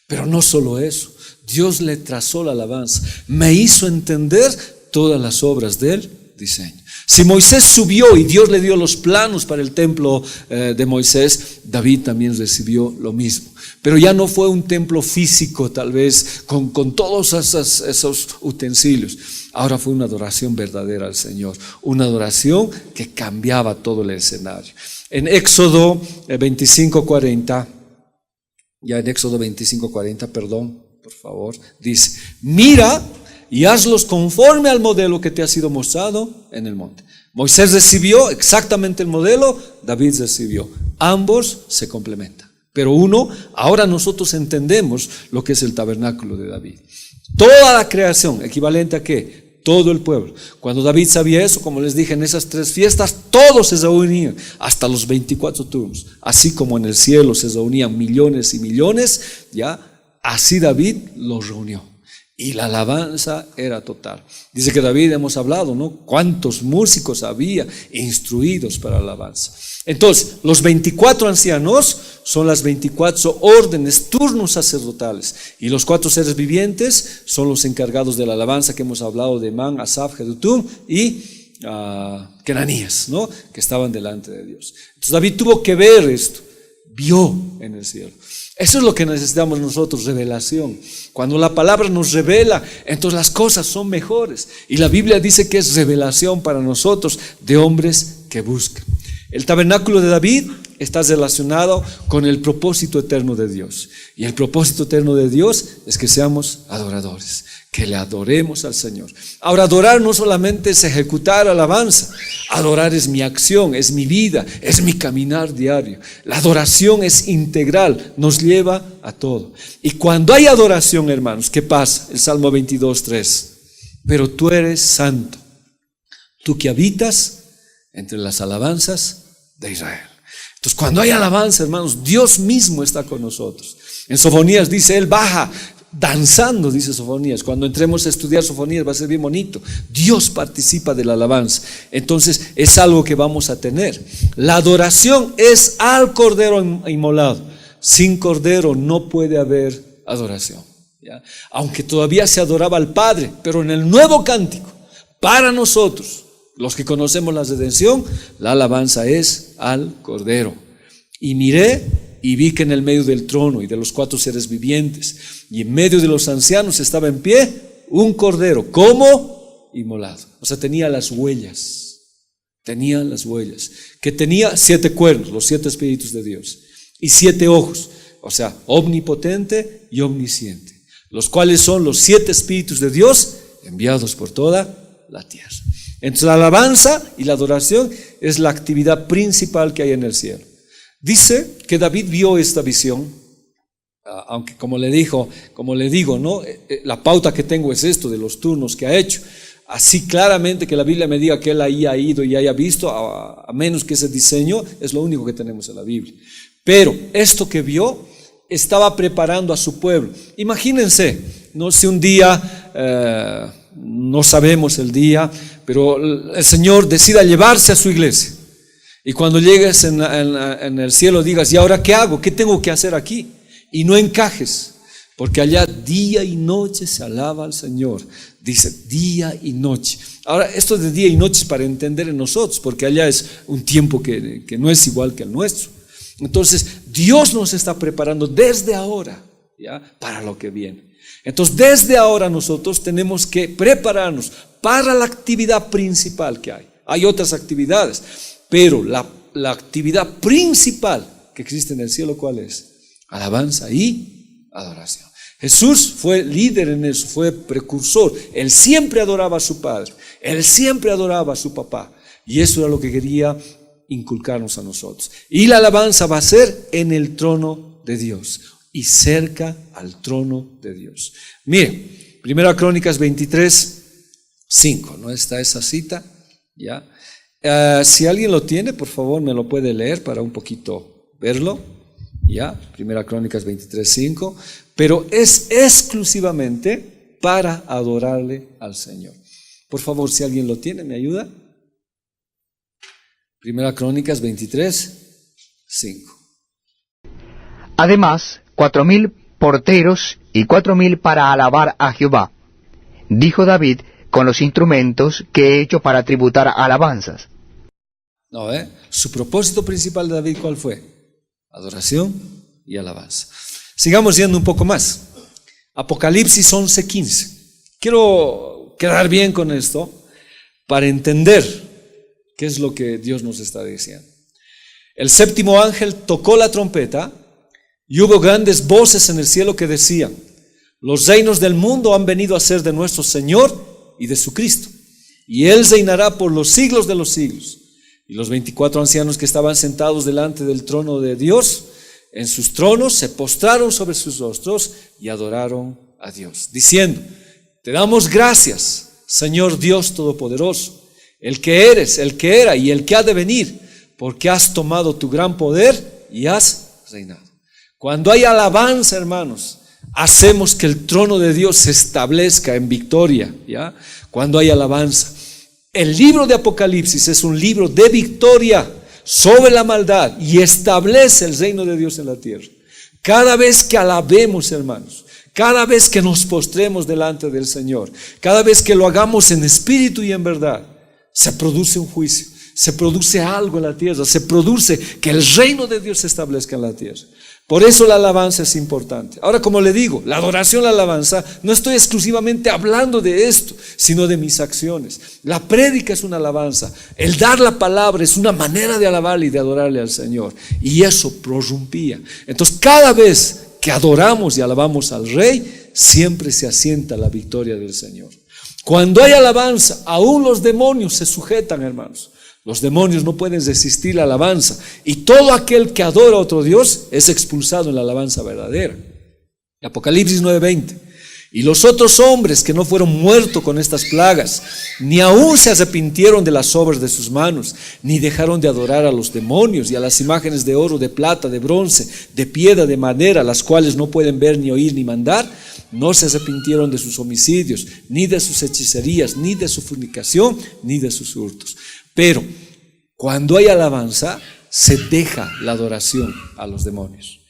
Pero no solo eso, Dios le trazó la alabanza, me hizo entender todas las obras del diseño. Si Moisés subió y Dios le dio los planos para el templo de Moisés, David también recibió lo mismo. Pero ya no fue un templo físico, tal vez, con todos esos utensilios. Ahora fue una adoración verdadera al Señor, una adoración que cambiaba todo el escenario. En Éxodo 25:40, ya en Éxodo 25:40, perdón, por favor, dice: mira y hazlos conforme al modelo que te ha sido mostrado en el monte. Moisés recibió exactamente el modelo, David recibió. Ambos se complementan. Pero ahora nosotros entendemos lo que es el tabernáculo de David. Toda la creación, equivalente a ¿qué? Todo el pueblo. Cuando David sabía eso, como les dije, en esas 3 fiestas, todos se reunían, hasta los 24 turnos. Así como en el cielo se reunían millones y millones, ya, así David los reunió. Y la alabanza era total. Dice que David, hemos hablado, ¿no? Cuántos músicos había instruidos para la alabanza. Entonces, los 24 ancianos son las 24 órdenes, turnos sacerdotales. Y los 4 seres vivientes son los encargados de la alabanza que hemos hablado de Man, Asaf, Jedutum y Kenanías, ¿no? Que estaban delante de Dios. Entonces David tuvo que ver esto, vio en el cielo. Eso es lo que necesitamos nosotros, revelación. Cuando la palabra nos revela, entonces las cosas son mejores. Y la Biblia dice que es revelación para nosotros de hombres que buscan. El tabernáculo de David está relacionado con el propósito eterno de Dios. Y el propósito eterno de Dios es que seamos adoradores, que le adoremos al Señor. Ahora, adorar no solamente es ejecutar alabanza. Adorar es mi acción, es mi vida, es mi caminar diario. La adoración es integral, nos lleva a todo. Y cuando hay adoración, hermanos, ¿qué pasa? El Salmo 22:3. Pero tú eres santo, tú que habitas entre las alabanzas de Israel. Entonces, cuando hay alabanza, hermanos, Dios mismo está con nosotros. En Sofonías dice, Él baja danzando, dice Sofonías. Cuando entremos a estudiar Sofonías va a ser bien bonito. Dios participa de la alabanza. Entonces es algo que vamos a tener. La adoración es al Cordero inmolado. Sin Cordero no puede haber adoración, ¿ya? Aunque todavía se adoraba al Padre, pero en el nuevo cántico, para nosotros, los que conocemos la redención, la alabanza es al Cordero. Y miré y vi que en el medio del trono y de los 4 seres vivientes y en medio de los ancianos estaba en pie un cordero, como inmolado. O sea, tenía las huellas, que tenía 7 cuernos, los 7 espíritus de Dios, y 7 ojos, o sea, omnipotente y omnisciente, los cuales son los 7 espíritus de Dios enviados por toda la tierra. Entonces la alabanza y la adoración es la actividad principal que hay en el cielo. Dice que David vio esta visión, aunque como le digo, ¿no? La pauta que tengo es esto de los turnos que ha hecho. Así claramente que la Biblia me diga que él haya ido y haya visto, a menos que ese diseño, es lo único que tenemos en la Biblia. Pero esto que vio, estaba preparando a su pueblo. Imagínense, no sé, un día, no sabemos el día, pero el Señor decida llevarse a su iglesia. Y cuando llegues en el cielo digas, ¿y ahora qué hago? ¿Qué tengo que hacer aquí? Y no encajes, porque allá día y noche se alaba al Señor. Dice día y noche. Ahora, esto de día y noche es para entender en nosotros, porque allá es un tiempo que no es igual que el nuestro. Entonces, Dios nos está preparando desde ahora, ¿ya? Para lo que viene. Entonces, desde ahora nosotros tenemos que prepararnos para la actividad principal que hay. Hay otras actividades, pero la actividad principal que existe en el cielo, ¿cuál es? Alabanza y adoración. Jesús fue líder en eso, fue precursor. Él siempre adoraba a su Padre, Él siempre adoraba a su papá. Y eso era lo que quería inculcarnos a nosotros. Y la alabanza va a ser en el trono de Dios y cerca al trono de Dios. Mire, 1 Crónicas 23:5, ¿no está esa cita? ¿Ya? Si alguien lo tiene, por favor me lo puede leer para un poquito verlo. ¿Ya? 1 Crónicas 23:5, pero es exclusivamente para adorarle al Señor. Por favor, si alguien lo tiene, ¿me ayuda? 1 Crónicas 23:5. Además, 4,000 porteros y 4,000 para alabar a Jehová. Dijo David, con los instrumentos que he hecho para tributar alabanzas. No, su propósito principal de David, ¿cuál fue? Adoración y alabanza. Sigamos yendo un poco más. Apocalipsis 11:15. Quiero quedar bien con esto para entender qué es lo que Dios nos está diciendo. El séptimo ángel tocó la trompeta y hubo grandes voces en el cielo que decían: los reinos del mundo han venido a ser de nuestro Señor y de su Cristo, y Él reinará por los siglos de los siglos. Y los 24 ancianos que estaban sentados delante del trono de Dios, en sus tronos, se postraron sobre sus rostros y adoraron a Dios, diciendo: te damos gracias, Señor Dios Todopoderoso, el que eres, el que era y el que ha de venir, porque has tomado tu gran poder y has reinado. Cuando hay alabanza, hermanos, hacemos que el trono de Dios se establezca en victoria, ¿ya? Cuando hay alabanza. El libro de Apocalipsis es un libro de victoria sobre la maldad y establece el reino de Dios en la tierra. Cada vez que alabemos, hermanos, cada vez que nos postremos delante del Señor, cada vez que lo hagamos en espíritu y en verdad, se produce un juicio, se produce algo en la tierra, se produce que el reino de Dios se establezca en la tierra. Por eso la alabanza es importante. Ahora, como le digo, la adoración, la alabanza, no estoy exclusivamente hablando de esto, sino de mis acciones. La prédica es una alabanza. El dar la palabra es una manera de alabarle y de adorarle al Señor. Y eso prorrumpía. Entonces, cada vez que adoramos y alabamos al Rey, siempre se asienta la victoria del Señor. Cuando hay alabanza, aún los demonios se sujetan, hermanos. Los demonios no pueden resistir la alabanza, y todo aquel que adora a otro Dios es expulsado en la alabanza verdadera. Apocalipsis 9:20. Y los otros hombres que no fueron muertos con estas plagas, ni aún se arrepintieron de las obras de sus manos, ni dejaron de adorar a los demonios y a las imágenes de oro, de plata, de bronce, de piedra, de madera, las cuales no pueden ver, ni oír, ni mandar, no se arrepintieron de sus homicidios, ni de sus hechicerías, ni de su fornicación, ni de sus hurtos. Pero cuando hay alabanza, se deja la adoración a los demonios.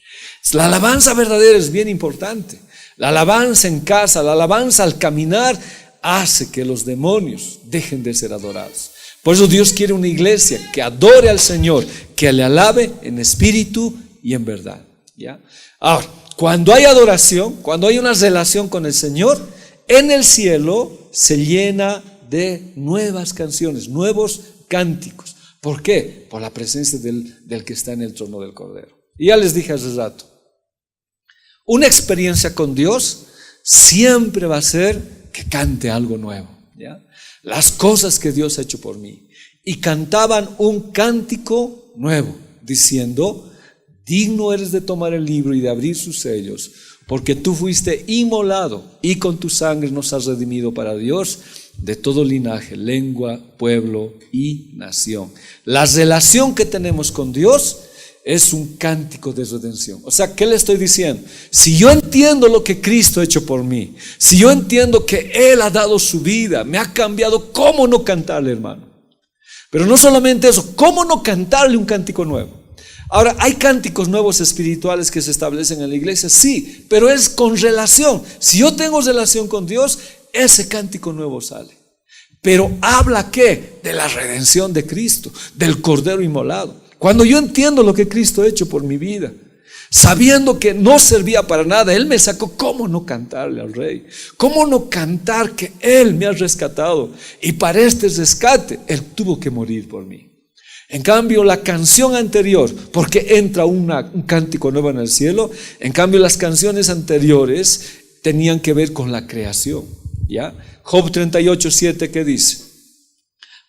La alabanza verdadera es bien importante. La alabanza en casa, la alabanza al caminar, hace que los demonios dejen de ser adorados. Por eso Dios quiere una iglesia que adore al Señor, que le alabe en espíritu y en verdad, ¿ya? Ahora, cuando hay adoración, cuando hay una relación con el Señor, en el cielo se llena de nuevas canciones, nuevos cánticos. ¿Por qué? Por la presencia del que está en el trono del Cordero. Y ya les dije hace rato, una experiencia con Dios siempre va a ser que cante algo nuevo, ¿ya? Las cosas que Dios ha hecho por mí. Y cantaban un cántico nuevo, diciendo: digno eres de tomar el libro y de abrir sus sellos, porque tú fuiste inmolado y con tu sangre nos has redimido para Dios de todo linaje, lengua, pueblo y nación. La relación que tenemos con Dios es un cántico de redención. O sea, ¿qué le estoy diciendo? Si yo entiendo lo que Cristo ha hecho por mí, si yo entiendo que Él ha dado su vida, me ha cambiado, ¿cómo no cantarle, hermano? Pero no solamente eso, ¿cómo no cantarle un cántico nuevo? Ahora, ¿hay cánticos nuevos espirituales que se establecen en la iglesia? Sí, pero es con relación. Si yo tengo relación con Dios, ese cántico nuevo sale. Pero ¿habla qué? De la redención de Cristo, del Cordero inmolado. Cuando yo entiendo lo que Cristo ha hecho por mi vida, sabiendo que no servía para nada, Él me sacó, ¿cómo no cantarle al Rey? ¿Cómo no cantar que Él me ha rescatado? Y para este rescate, Él tuvo que morir por mí. En cambio, la canción anterior, porque entra un cántico nuevo en el cielo, en cambio las canciones anteriores tenían que ver con la creación, ¿ya? Job 38:7, ¿qué dice?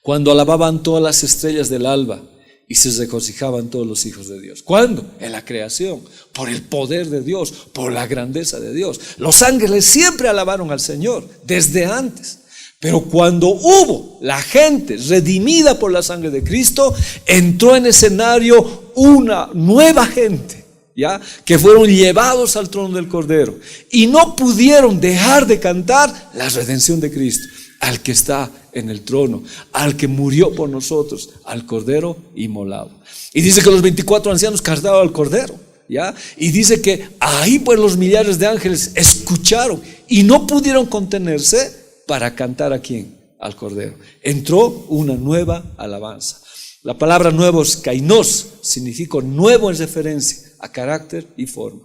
Cuando alababan todas las estrellas del alba y se regocijaban todos los hijos de Dios. ¿Cuándo? En la creación, por el poder de Dios, por la grandeza de Dios. Los ángeles siempre alabaron al Señor, desde antes. Pero cuando hubo la gente redimida por la sangre de Cristo, entró en escenario una nueva gente, ¿ya? Que fueron llevados al trono del Cordero y no pudieron dejar de cantar la redención de Cristo, al que está en el trono, al que murió por nosotros, al Cordero inmolado. Y dice que los 24 ancianos cantaban al Cordero, ¿ya? Y dice que ahí pues los millares de ángeles escucharon y no pudieron contenerse para cantar ¿a quién? Al Cordero. Entró una nueva alabanza. La palabra nuevo es kainos, significa nuevo en referencia a carácter y forma.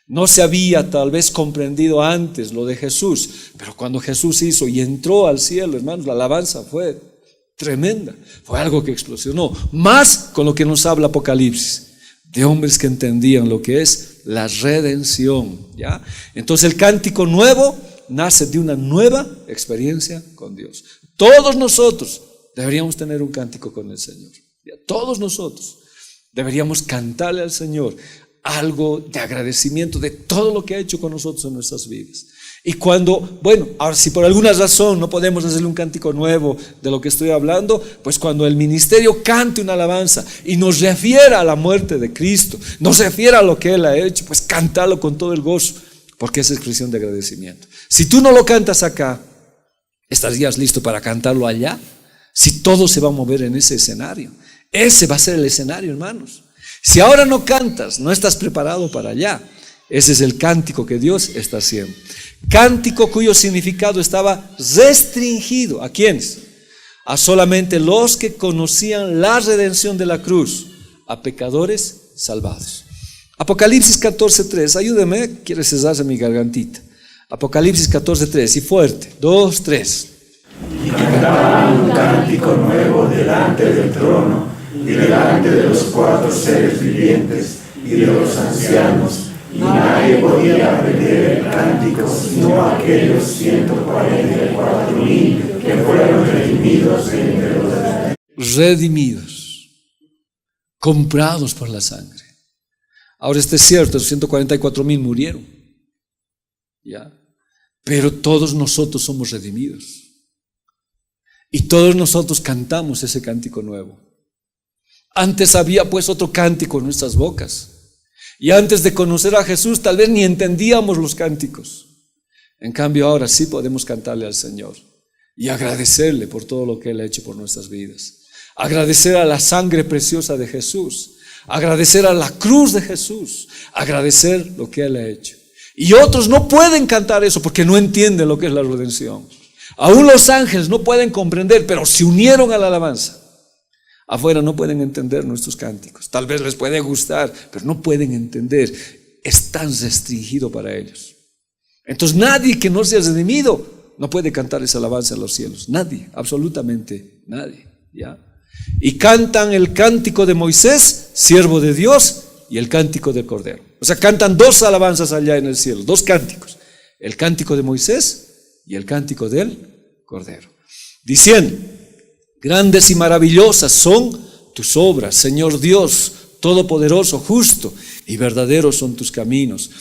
No se había tal vez comprendido antes lo de Jesús, pero cuando Jesús hizo y entró al cielo, hermanos, la alabanza fue tremenda, fue algo que explosionó, más con lo que nos habla Apocalipsis, de hombres que entendían lo que es la redención, ¿ya? Entonces el cántico nuevo nace de una nueva experiencia con Dios. Todos nosotros deberíamos tener un cántico con el Señor, ¿ya? Todos nosotros deberíamos cantarle al Señor algo de agradecimiento de todo lo que ha hecho con nosotros en nuestras vidas. Y cuando, bueno, ahora si por alguna razón no podemos hacerle un cántico nuevo de lo que estoy hablando, pues cuando el ministerio cante una alabanza y nos refiera a la muerte de Cristo, nos refiera a lo que Él ha hecho, pues cantarlo con todo el gozo, porque es expresión de agradecimiento. Si tú no lo cantas acá, ¿estarías listo para cantarlo allá? Si todo se va a mover en ese escenario, ese va a ser el escenario, hermanos. Si ahora no cantas, no estás preparado para allá. Ese es el cántico que Dios está haciendo. Cántico cuyo significado estaba restringido. ¿A quiénes? A solamente los que conocían la redención de la cruz, a pecadores salvados. Apocalipsis 14:3, ayúdeme, quiere cesarse mi gargantita. Apocalipsis 14:3, y fuerte, 2, 3. Y cantaban un cántico nuevo delante del trono, y delante de los 4 seres vivientes y de los ancianos, y nadie podía aprender el cántico sino aquellos 144,000 que fueron redimidos de entre los redimidos, comprados por la sangre. Ahora es cierto, los 144,000 murieron, ¿ya? Pero todos nosotros somos redimidos. Y todos nosotros cantamos ese cántico nuevo. Antes había pues otro cántico en nuestras bocas. Y antes de conocer a Jesús tal vez ni entendíamos los cánticos. En cambio ahora sí podemos cantarle al Señor y agradecerle por todo lo que Él ha hecho por nuestras vidas. Agradecer a la sangre preciosa de Jesús. Agradecer a la cruz de Jesús. Agradecer lo que Él ha hecho. Y otros no pueden cantar eso porque no entienden lo que es la redención. Aún los ángeles no pueden comprender, pero se unieron a la alabanza. Afuera no pueden entender nuestros cánticos. Tal vez les puede gustar, pero no pueden entender. Es tan restringido para ellos. Entonces nadie que no sea redimido no puede cantar esa alabanza en los cielos. Nadie, absolutamente nadie, ¿ya? Y cantan el cántico de Moisés, siervo de Dios, y el cántico del Cordero. O sea, cantan 2 alabanzas allá en el cielo, 2 cánticos. El cántico de Moisés y el cántico del Cordero. Diciendo: grandes y maravillosas son tus obras, Señor Dios, todopoderoso, justo y verdaderos son tus caminos.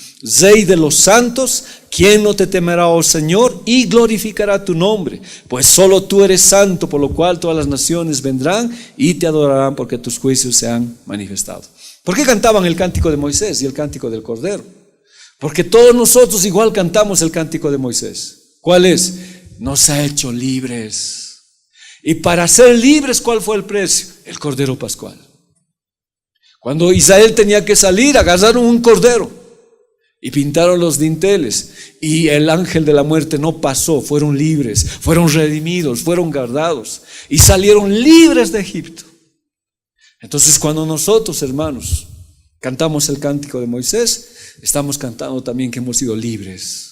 Rey de los santos, ¿quién no te temerá, oh Señor, y glorificará tu nombre? Pues solo tú eres santo, por lo cual todas las naciones vendrán y te adorarán, porque tus juicios se han manifestado. ¿Por qué cantaban el cántico de Moisés y el cántico del Cordero? Porque todos nosotros igual cantamos el cántico de Moisés. ¿Cuál es? Nos ha hecho libres. Y para ser libres, ¿cuál fue el precio? El Cordero Pascual. Cuando Israel tenía que salir, agarraron un cordero y pintaron los dinteles. Y el ángel de la muerte no pasó, fueron libres, fueron redimidos, fueron guardados y salieron libres de Egipto. Entonces cuando nosotros, hermanos, cantamos el cántico de Moisés, estamos cantando también que hemos sido libres.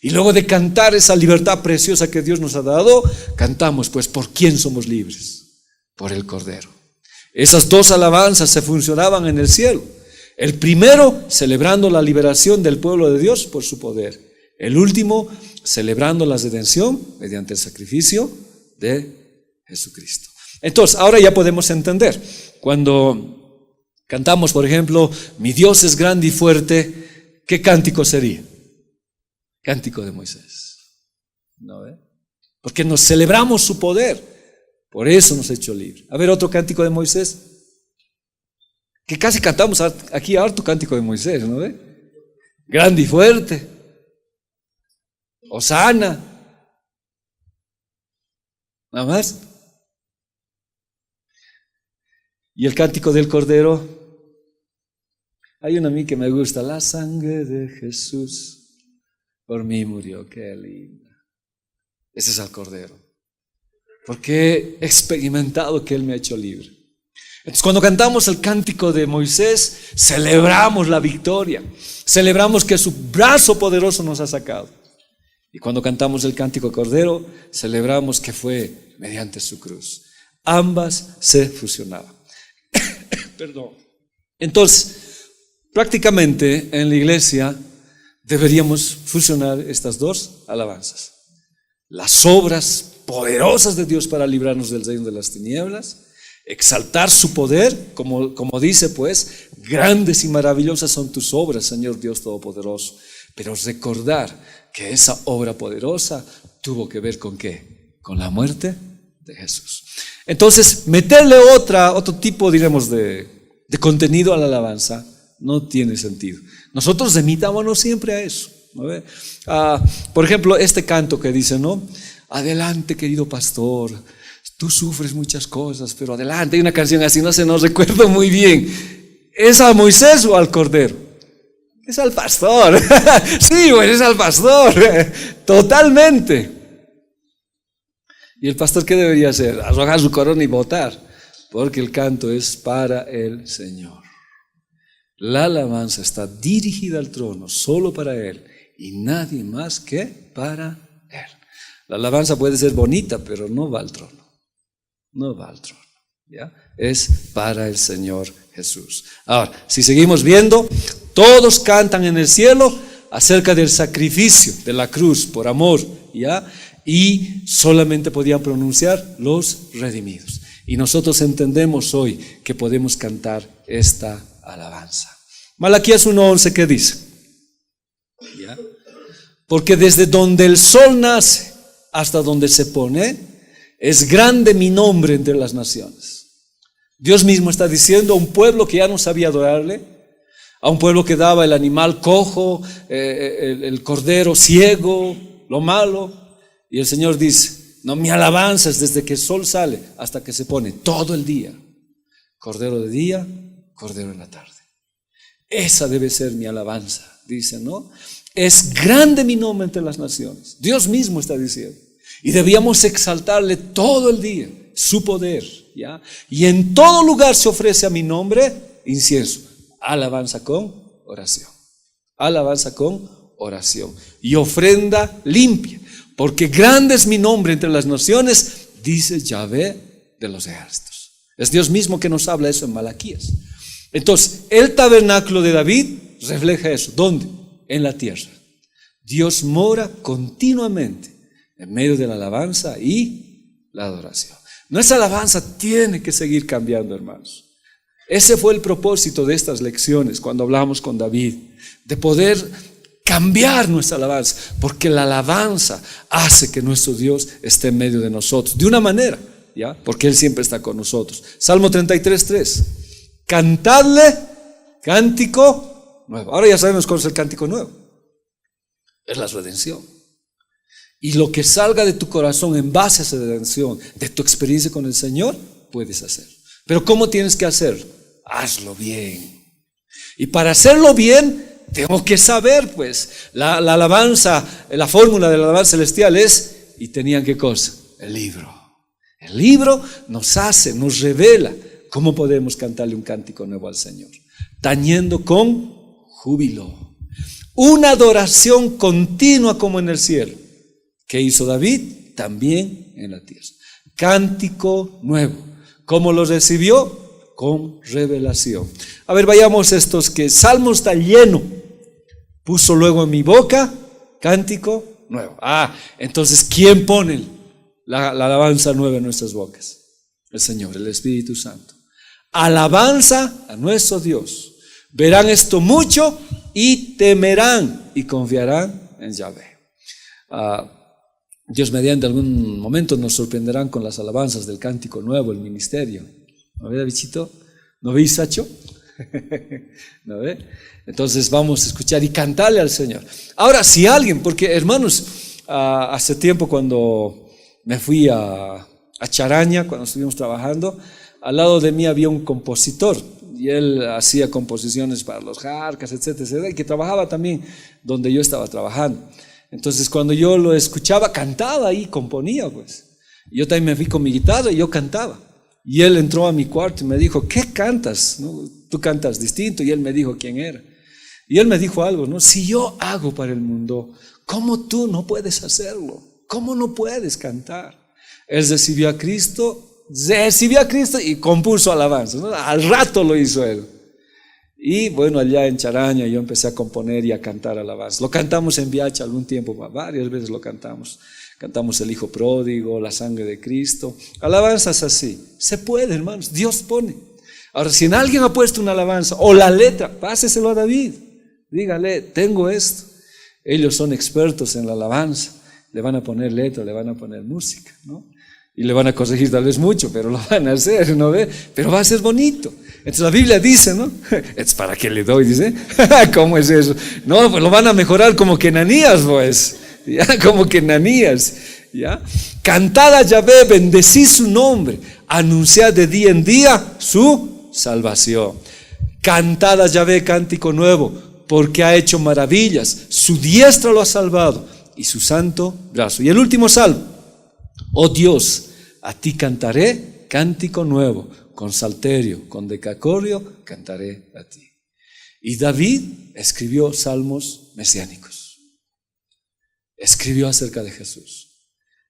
Y luego de cantar esa libertad preciosa que Dios nos ha dado, cantamos pues ¿por quién somos libres? Por el Cordero. Esas 2 alabanzas se funcionaban en el cielo. El primero celebrando la liberación del pueblo de Dios por su poder. El último celebrando la redención mediante el sacrificio de Jesucristo. Entonces ahora ya podemos entender. Cuando cantamos, por ejemplo, mi Dios es grande y fuerte, ¿qué cántico sería? Cántico de Moisés, ¿no ve? Porque nos celebramos su poder, por eso nos ha hecho libre. A ver, otro cántico de Moisés, que casi cantamos aquí harto cántico de Moisés, ¿no ve? Grande y fuerte, Hosana, nada más. Y el cántico del Cordero, hay una a mí que me gusta, la sangre de Jesús por mí murió, qué linda. Ese es el Cordero. Porque he experimentado que Él me ha hecho libre. Entonces, cuando cantamos el cántico de Moisés, celebramos la victoria. Celebramos que su brazo poderoso nos ha sacado. Y cuando cantamos el cántico de Cordero, celebramos que fue mediante su cruz. Ambas se fusionaban. Perdón. Entonces, prácticamente en la iglesia deberíamos fusionar estas dos alabanzas. Las obras poderosas de Dios para librarnos del reino de las tinieblas, exaltar su poder, como dice pues, grandes y maravillosas son tus obras, Señor Dios Todopoderoso, pero recordar que esa obra poderosa tuvo que ver ¿con qué? Con la muerte de Jesús. Entonces, meterle otro tipo, diremos, de contenido a la alabanza no tiene sentido. Nosotros remitámonos siempre a eso, ¿no ve? Por ejemplo, este canto que dice, ¿no? Adelante, querido pastor, tú sufres muchas cosas, pero adelante. Hay una canción así, no recuerdo muy bien. ¿Es a Moisés o al Cordero? Es al pastor. Sí, pues es al pastor. Totalmente. ¿Y el pastor qué debería hacer? Arrojar su corona y votar, porque el canto es para el Señor. La alabanza está dirigida al trono, solo para Él, y nadie más que para Él. La alabanza puede ser bonita, pero no va al trono. No va al trono, ¿ya? Es para el Señor Jesús. Ahora, si seguimos viendo, todos cantan en el cielo acerca del sacrificio de la cruz por amor, ¿ya? Y solamente podían pronunciar los redimidos. Y nosotros entendemos hoy que podemos cantar esta alabanza. Malaquías 1:11, ¿qué dice? ¿Ya? Porque desde donde el sol nace hasta donde se pone, es grande mi nombre entre las naciones. Dios mismo está diciendo a un pueblo que ya no sabía adorarle, a un pueblo que daba el animal cojo, el cordero ciego, lo malo, y el Señor dice, no, mi alabanza es desde que el sol sale hasta que se pone, todo el día. Cordero de día, cordero en la tarde. Esa debe ser mi alabanza, dice, ¿no? Es grande mi nombre entre las naciones. Dios mismo está diciendo. Y debíamos exaltarle todo el día, su poder, ¿ya? Y en todo lugar se ofrece a mi nombre incienso. Alabanza con oración. Alabanza con oración. Y ofrenda limpia. Porque grande es mi nombre entre las naciones, dice Yahvé de los ejércitos. Es Dios mismo que nos habla eso en Malaquías. Entonces, el tabernáculo de David refleja eso. ¿Dónde? En la tierra. Dios mora continuamente en medio de la alabanza y la adoración. Nuestra alabanza tiene que seguir cambiando, hermanos. Ese fue el propósito de estas lecciones cuando hablamos con David, de poder cambiar nuestra alabanza, porque la alabanza hace que nuestro Dios esté en medio de nosotros, de una manera, ¿ya? Porque Él siempre está con nosotros. Salmo 33:3. Cantadle cántico nuevo. Ahora ya sabemos cuál es el cántico nuevo. Es la redención. Y lo que salga de tu corazón en base a esa redención, de tu experiencia con el Señor, puedes hacer. Pero ¿cómo tienes que hacerlo? Hazlo bien. Y para hacerlo bien, tengo que saber, pues, la alabanza, la fórmula de la alabanza celestial es, y tenían qué cosa, el libro. El libro nos hace, nos revela cómo podemos cantarle un cántico nuevo al Señor, tañendo con júbilo, una adoración continua como en el cielo. ¿Qué hizo David? También en la tierra. Cántico nuevo. ¿Cómo lo recibió? Con revelación. A ver, vayamos estos que Salmo está lleno. Puso luego en mi boca cántico nuevo. Entonces, ¿quién pone la alabanza nueva en nuestras bocas? El Señor, el Espíritu Santo. Alabanza a nuestro Dios. Verán esto mucho y temerán y confiarán en Yahvé. Dios mediante algún momento nos sorprenderán con las alabanzas del cántico nuevo, el ministerio. ¿No ve, Davidcito? ¿No ve, Isacho? ¿No ve? Entonces vamos a escuchar y cantarle al Señor. Ahora, si alguien, porque hermanos, hace tiempo cuando me fui a Charaña, cuando estuvimos trabajando, al lado de mí había un compositor y él hacía composiciones para los jarcas, etcétera, etcétera, y que trabajaba también donde yo estaba trabajando. Entonces cuando yo lo escuchaba, cantaba y componía, pues. Yo también me fui con mi guitarra y yo cantaba. Y él entró a mi cuarto y me dijo, ¿qué cantas? ¿No? Tú cantas distinto. Y él me dijo quién era. Y él me dijo algo, ¿no? Si yo hago para el mundo, ¿cómo tú no puedes hacerlo? ¿Cómo no puedes cantar? Él recibió a Cristo y compuso alabanzas, ¿no? Al rato lo hizo él. Y bueno, allá en Charaña yo empecé a componer y a cantar alabanzas. Lo cantamos en Viacha algún tiempo, varias veces lo cantamos. Cantamos El Hijo Pródigo, La Sangre de Cristo. Alabanzas así. Se puede, hermanos, Dios pone. Ahora, si en alguien ha puesto una alabanza o la letra, páseselo a David. Dígale, tengo esto. Ellos son expertos en la alabanza. Le van a poner letra, le van a poner música, ¿no? Y le van a corregir tal vez mucho, pero lo van a hacer, ¿no ve? Pero va a ser bonito. Entonces la Biblia dice, ¿no? Es para que le doy, dice. ¿Cómo es eso? No, pues lo van a mejorar como que Ananías, pues. Ya, como que Ananías, ¿ya? Cantad a Yahvé, bendecid su nombre, anunciad de día en día su salvación. Cantad a Yahvé cántico nuevo, porque ha hecho maravillas, su diestra lo ha salvado y su santo brazo. Y el último salmo: oh Dios, a ti cantaré cántico nuevo, con salterio, con decacordio cantaré a ti. Y David escribió salmos mesiánicos. Escribió acerca de Jesús.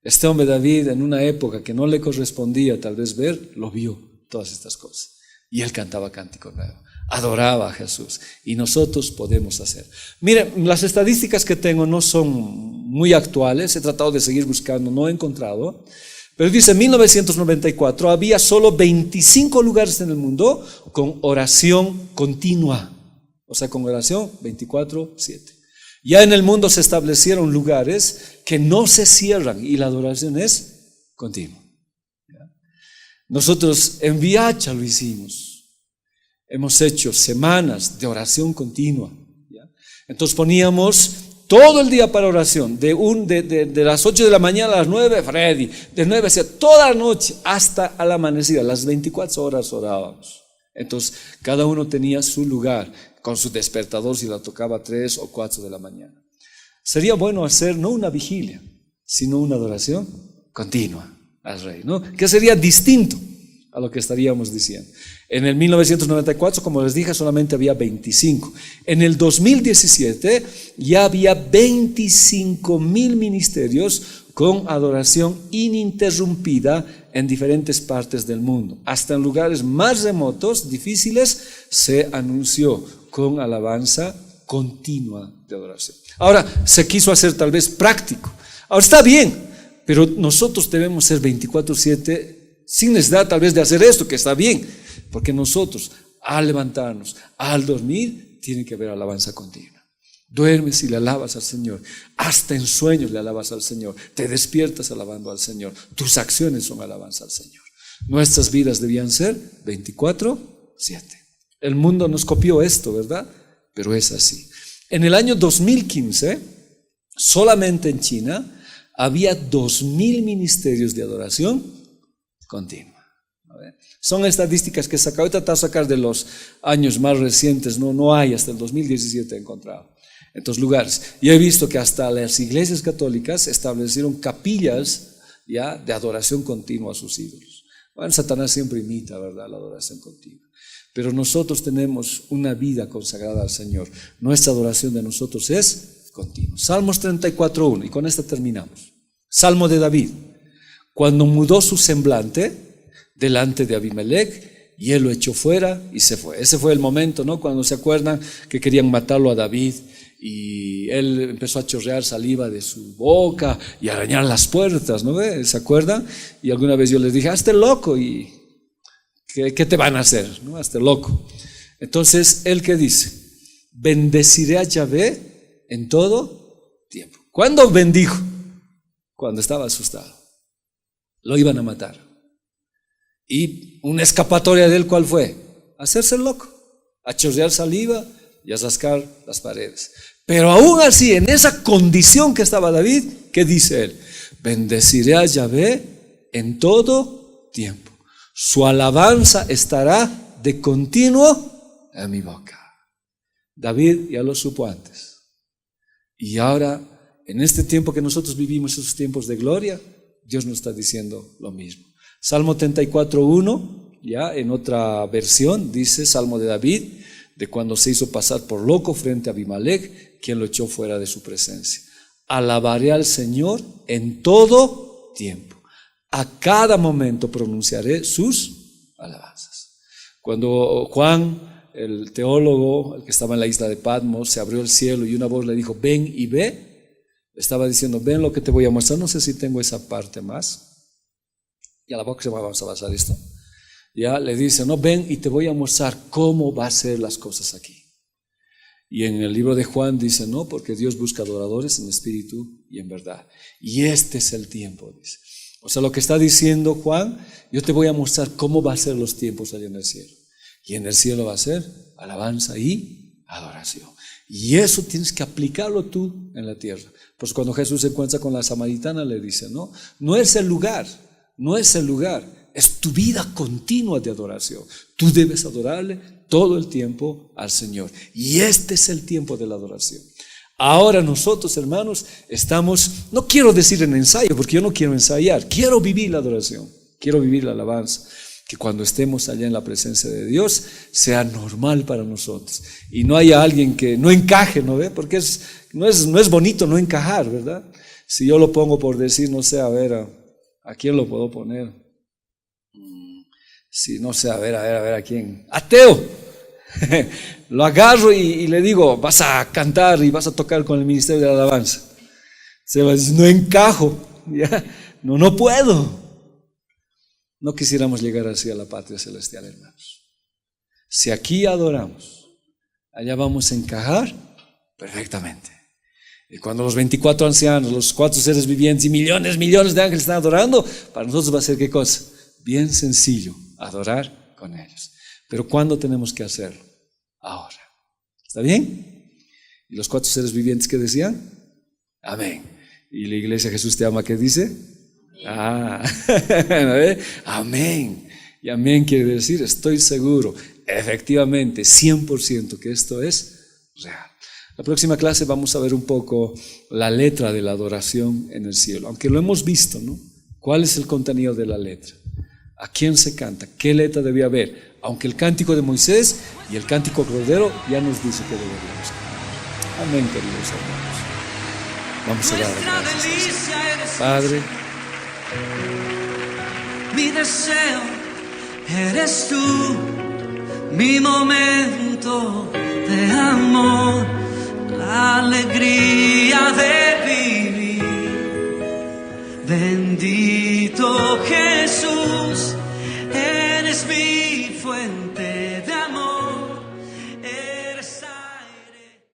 Este hombre David, en una época que no le correspondía tal vez ver, lo vio todas estas cosas. Y él cantaba cántico nuevo, adoraba a Jesús. Y nosotros podemos hacer. Miren, las estadísticas que tengo no son muy actuales, he tratado de seguir buscando, no he encontrado. Pero dice, en 1994 había solo 25 lugares en el mundo con oración continua. O sea, con oración 24/7. Ya en el mundo se establecieron lugares que no se cierran y la adoración es continua. Nosotros en Viacha lo hicimos. Hemos hecho semanas de oración continua. Entonces poníamos todo el día para oración, de las 8 de la mañana a las 9, Freddy, de 9 hacia toda la noche hasta a la amanecida, las 24 horas orábamos. Entonces cada uno tenía su lugar, con su despertador si la tocaba a 3 o 4 de la mañana. Sería bueno hacer no una vigilia, sino una adoración continua al Rey, ¿no? Que sería distinto a lo que estaríamos diciendo. En el 1994, como les dije, solamente había 25. En el 2017 ya había 25,000 ministerios con adoración ininterrumpida en diferentes partes del mundo. Hasta en lugares más remotos, difíciles, se anunció con alabanza continua de adoración. Ahora, se quiso hacer tal vez práctico. Ahora está bien, pero nosotros debemos ser 24/7 sin necesidad tal vez de hacer esto, que está bien, porque nosotros al levantarnos, al dormir, tiene que haber alabanza continua. Duermes y le alabas al Señor, hasta en sueños le alabas al Señor, te despiertas alabando al Señor, tus acciones son alabanza al Señor. Nuestras vidas debían ser 24/7. El mundo nos copió esto, ¿verdad? Pero es así. En el año 2015, solamente en China, había 2,000 ministerios de adoración continua. Son estadísticas que he tratado de sacar de los años más recientes, no hay, hasta el 2017 he encontrado estos lugares. Y he visto que hasta las iglesias católicas establecieron capillas ya de adoración continua a sus ídolos. Bueno, Satanás siempre imita, ¿verdad?, la adoración continua. Pero nosotros tenemos una vida consagrada al Señor. Nuestra adoración de nosotros es continua. Salmos 34:1, y con esta terminamos. Salmo de David. Cuando mudó su semblante delante de Abimelech, y él lo echó fuera y se fue. Ese fue el momento, ¿no?, cuando se acuerdan que querían matarlo a David y él empezó a chorrear saliva de su boca y a arañar las puertas, ¿no ve? ¿Se acuerdan? Y alguna vez yo les dije, hazte loco, y ¿qué te van a hacer? ¿No? Hazte loco. Entonces, ¿él qué dice? Bendeciré a Yahvé en todo tiempo. ¿Cuándo bendijo? Cuando estaba asustado. Lo iban a matar. Y una escapatoria de él, ¿cuál fue? Hacerse loco, a chorrear saliva y a rascar las paredes. Pero aún así, en esa condición que estaba David, ¿qué dice él? Bendeciré a Yahvé en todo tiempo. Su alabanza estará de continuo en mi boca. David ya lo supo antes. Y ahora En este tiempo que nosotros vivimos, esos tiempos de gloria, Dios nos está diciendo lo mismo. Salmo 34:1, ya en otra versión, dice, Salmo de David, de cuando se hizo pasar por loco frente a Abimelech, quien lo echó fuera de su presencia. Alabaré al Señor en todo tiempo. A cada momento pronunciaré sus alabanzas. Cuando Juan, el teólogo, el que estaba en la isla de Patmos, se abrió el cielo y una voz le dijo, ven y ve, estaba diciendo, ven lo que te voy a mostrar. No sé si tengo esa parte más. Y a la próxima vamos a pasar esto. Ya le dice, no, ven y te voy a mostrar cómo va a ser las cosas aquí. Y en el libro de Juan dice, no, porque Dios busca adoradores en espíritu y en verdad. Y este es el tiempo, dice. O sea, lo que está diciendo Juan, yo te voy a mostrar cómo va a ser los tiempos allá en el cielo. Y en el cielo va a ser alabanza y adoración. Y eso tienes que aplicarlo tú en la tierra. Pues cuando Jesús se encuentra con la samaritana, le dice, no es el lugar, es tu vida continua de adoración. Tú debes adorarle todo el tiempo al Señor. Y este es el tiempo de la adoración. Ahora nosotros, hermanos, estamos, no quiero decir en ensayo, porque yo no quiero ensayar, quiero vivir la adoración, quiero vivir la alabanza. Que cuando estemos allá en la presencia de Dios sea normal para nosotros y no haya alguien que no encaje, ¿no ve? Porque no es bonito no encajar, ¿verdad? Si yo lo pongo por decir, no sé, a ver, ¿a quién lo puedo poner? Si no sé, a ver, ¿a quién? ¡Ateo! Lo agarro y le digo, vas a cantar y vas a tocar con el ministerio de la alabanza. Se va a decir, no encajo, ¿ya? No puedo. No quisiéramos llegar así a la patria celestial, hermanos. Si aquí adoramos, allá vamos a encajar perfectamente. Y cuando los 24 ancianos, los 4 seres vivientes y millones de ángeles están adorando, para nosotros va a ser ¿qué cosa? Bien sencillo, adorar con ellos. Pero ¿cuándo tenemos que hacerlo? Ahora. ¿Está bien? ¿Y los 4 seres vivientes qué decían? Amén. ¿Y la iglesia Jesús te ama qué dice? Amén. Y amén quiere decir, estoy seguro, efectivamente, 100% que esto es real. La próxima clase vamos a ver un poco la letra de la adoración en el cielo, aunque lo hemos visto, ¿no? ¿Cuál es el contenido de la letra? ¿A quién se canta? ¿Qué letra debe haber? Aunque el cántico de Moisés y el cántico cordero ya nos dice que deberíamos cantar. Amén, queridos hermanos. Vamos a dar gracias. Padre, mi deseo eres tú, mi momento de amor, la alegría de vivir. Bendito Jesús, eres mi fuente